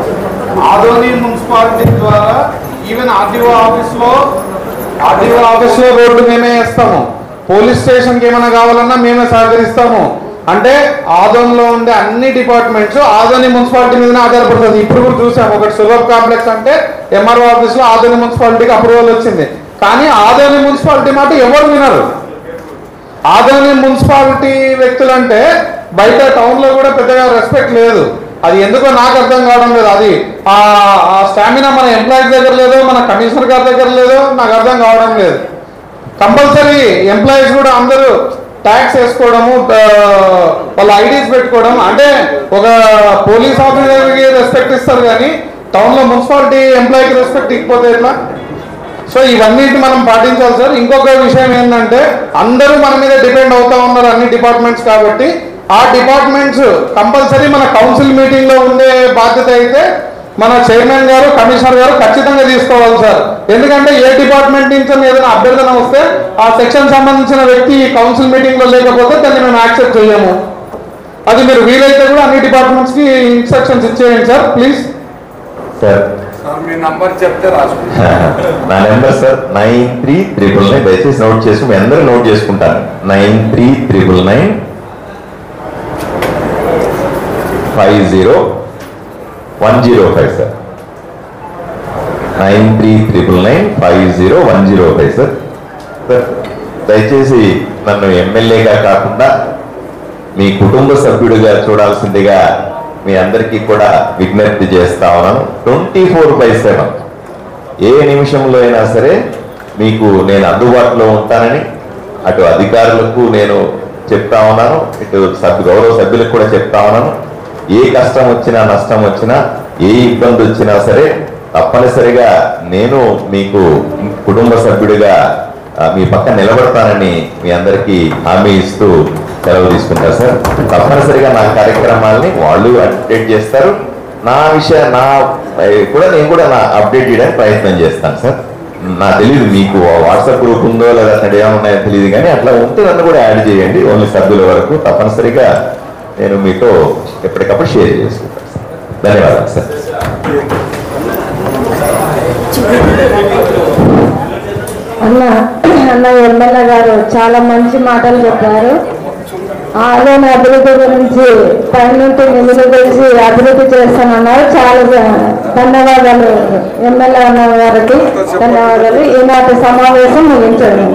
ఆదోని మున్సిపాలిటీ ద్వారా ఈవెన్ ఆర్డీఓ ఆఫీస్ లో రోడ్డు మేమే వేస్తాము. పోలీస్ స్టేషన్ కి ఏమైనా కావాలన్నా మేమే సహకరిస్తాము. అంటే ఆదోనిలో ఉండే అన్ని డిపార్ట్మెంట్స్ ఆదోని మున్సిపాలిటీ మీదనే ఆధారపడుతుంది. ఇప్పుడు కూడా చూసాము, ఒకటి సులభ్ కాంప్లెక్స్ అంటే ఎంఆర్ఓ ఆఫీస్ లో ఆదోని మున్సిపాలిటీకి అప్రూవల్ వచ్చింది. కానీ ఆదోని మున్సిపాలిటీ మాట ఎవరు వినరు. ఆదోని మున్సిపాలిటీ వ్యక్తులంటే బయట టౌన్ లో కూడా పెద్దగా రెస్పెక్ట్ లేదు. అది ఎందుకో నాకు అర్థం కావడం లేదు. అది ఆ స్టామినా మన ఎంప్లాయీస్ దగ్గర లేదో, మన కమిషనర్ గారి దగ్గర లేదో నాకు అర్థం కావడం లేదు. కంపల్సరీ ఎంప్లాయీస్ కూడా అందరూ ట్యాక్స్ వేసుకోవడము, వాళ్ళ ఐడీస్ పెట్టుకోవడం. అంటే ఒక పోలీస్ ఆఫీసర్కి రెస్పెక్ట్ ఇస్తారు కానీ టౌన్లో మున్సిపాలిటీ ఎంప్లాయీకి రెస్పెక్ట్ ఇకపోతే ఎట్లా? సో ఇవన్నిటిని మనం పాటించాలి సార్. ఇంకొక విషయం ఏంటంటే అందరూ మన మీద డిపెండ్ అవుతా ఉన్నారు అన్ని డిపార్ట్మెంట్స్ కాబట్టి ఆ డిపార్ట్మెంట్స్ కంపల్సరీ మన కౌన్సిల్ మీటింగ్ లో ఉండే బాధ్యత అయితే మన చైర్మన్ గారు కమిషనర్ గారు ఖచ్చితంగా తీసుకోవాలి సార్. ఎందుకంటే ఏ డిపార్ట్మెంట్ నుంచి ఏదైనా అభ్యర్థన వస్తే ఆ సెక్షన్ సంబంధించిన వ్యక్తి కౌన్సిల్ మీటింగ్ లో లేకపోతే దాన్ని మేము యాక్సెప్ట్ చేయము. అది మీరు వీలైతే కూడా అన్ని డిపార్ట్మెంట్స్ కి ఇన్స్ట్రక్షన్స్ ఇచ్చేయండి sir please. Sir me number చెప్తే రాసుకుంటా. నా నెంబర్ సార్ 9399. దయచేసి నోట్ చేసుకుని మీ అందరూ నోట్ చేసుకుంటాను. 9399 50-105 సార్. 9399 50-105 సార్. దయచేసి నన్ను ఎమ్మెల్యేగా కాకుండా మీ కుటుంబ సభ్యుడిగా చూడాల్సిందిగా మీ అందరికీ కూడా విజ్ఞప్తి చేస్తా ఉన్నాను. 24/7 ఏ నిమిషంలో అయినా సరే మీకు నేను అందుబాటులో ఉంటానని అటు అధికారులకు నేను చెప్తా ఉన్నాను, ఇటు గౌరవ సభ్యులకు కూడా చెప్తా ఉన్నాను. ఏ కష్టం వచ్చినా నష్టం వచ్చినా ఏ ఇబ్బంది వచ్చినా సరే తప్పనిసరిగా నేను మీకు కుటుంబ సభ్యుడిగా మీ పక్కన నిలబడతానని మీ అందరికీ హామీ ఇస్తూ సెలవు తీసుకుంటారు సార్. తప్పనిసరిగా నా కార్యక్రమాలని వాళ్ళు అప్డేట్ చేస్తారు. నా కూడా నేను కూడా అప్డేట్ చేయడానికి ప్రయత్నం చేస్తాను సార్. నాకు తెలియదు మీకు వాట్సాప్ గ్రూప్ ఉందో లేదా అక్కడ ఏమున్నాయో తెలియదు, కానీ అట్లా ఉంటే నన్ను కూడా యాడ్ చేయండి. ఓన్లీ సభ్యుల వరకు తప్పనిసరిగా నేను మీతో ఎప్పటికప్పుడు షేర్ చేసుకుంటాను సార్. ధన్యవాదాలు సార్. అన్న ఎమ్మెల్యే గారు చాలా మంచి మాటలు చెప్పారు. ఆదాయ అభివృద్ధి గురించి పైనుంటి నిధులు గురించి అభివృద్ధి చేస్తానన్నారు. చాలా ధన్యవాదాలు ఎమ్మెల్యే అన్న గారికి, ధన్యవాదాలు. ఈనాటి సమావేశం ముగించండి.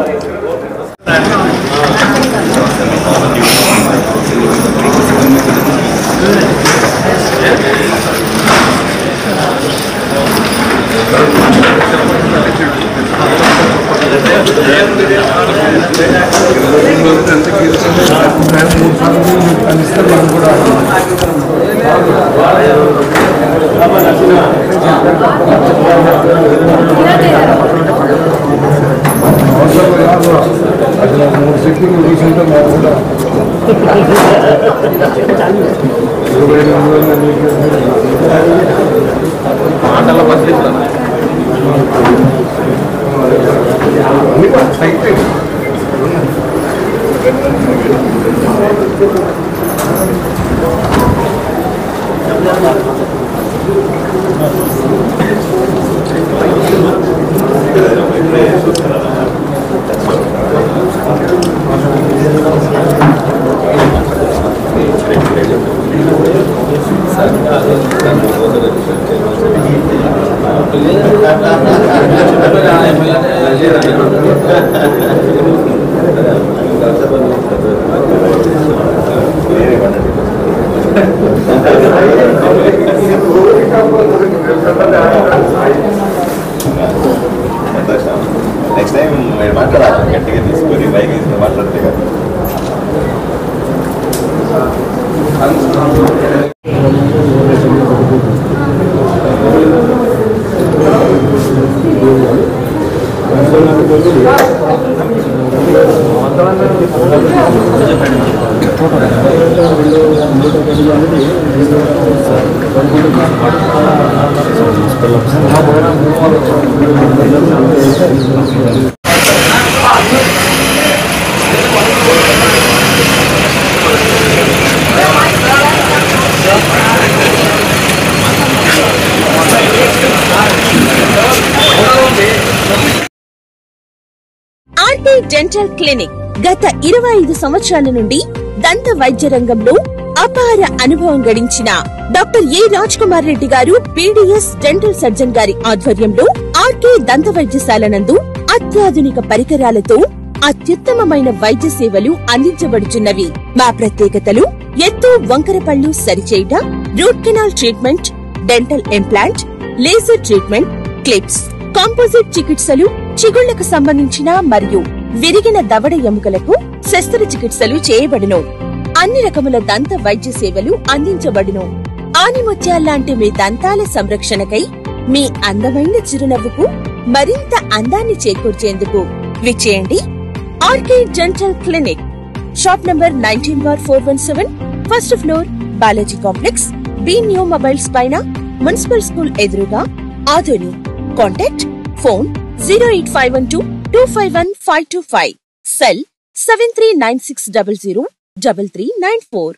నెక్స్ట్ టైం మీరు మాట్లాడాలి, గట్టిగా తీసుకొని బైక్ తీసుకుని మాట్లాడితే కదా. ఆర్టీ డెంటల్ క్లినిక్ గత 25 సంవత్సరాల నుండి దంత వైద్య రంగంలో అపార అనుభవం గడించిన డాక్టర్ ఏ రాజ్ కుమార్ రెడ్డి గారు పీడీఎస్ డెంటల్ సర్జన్ గారి ఆధ్వర్యంలో ఆర్కే దంత వైద్యశాల నందు అత్యాధునిక పరికరాలతో అత్యుత్తమమైన వైద్య సేవలు అందించబడుచున్నవి. మా ప్రత్యేకతలు ఎత్తు వంకర పళ్ళు సరిచేయుట, root canal treatment, dental implant, laser treatment, clips, composite చికిత్సలు, చిగుళ్లకు సంబంధించిన మరియు విరిగిన దవడ ఎముకలకు శస్త్రచికిత్సలు చేయబడును. అన్ని రకముల దంత వైద్య సేవలు అందించబడును. ఆనిముత్యాల్లాంటి మీ దంతాల సంరక్షణకై మీ అందమైన చిరునవ్వుకు మరింత అందాన్ని చేకూర్చేందుకు విచ్చేయండి RK dental clinic. Shop number 19/417, first floor, Balaji complex, B new mobiles పైన, మున్సిపల్ స్కూల్ ఎదురుగా, ఆదోని. Contact phone 08512251525, cell 7396003394.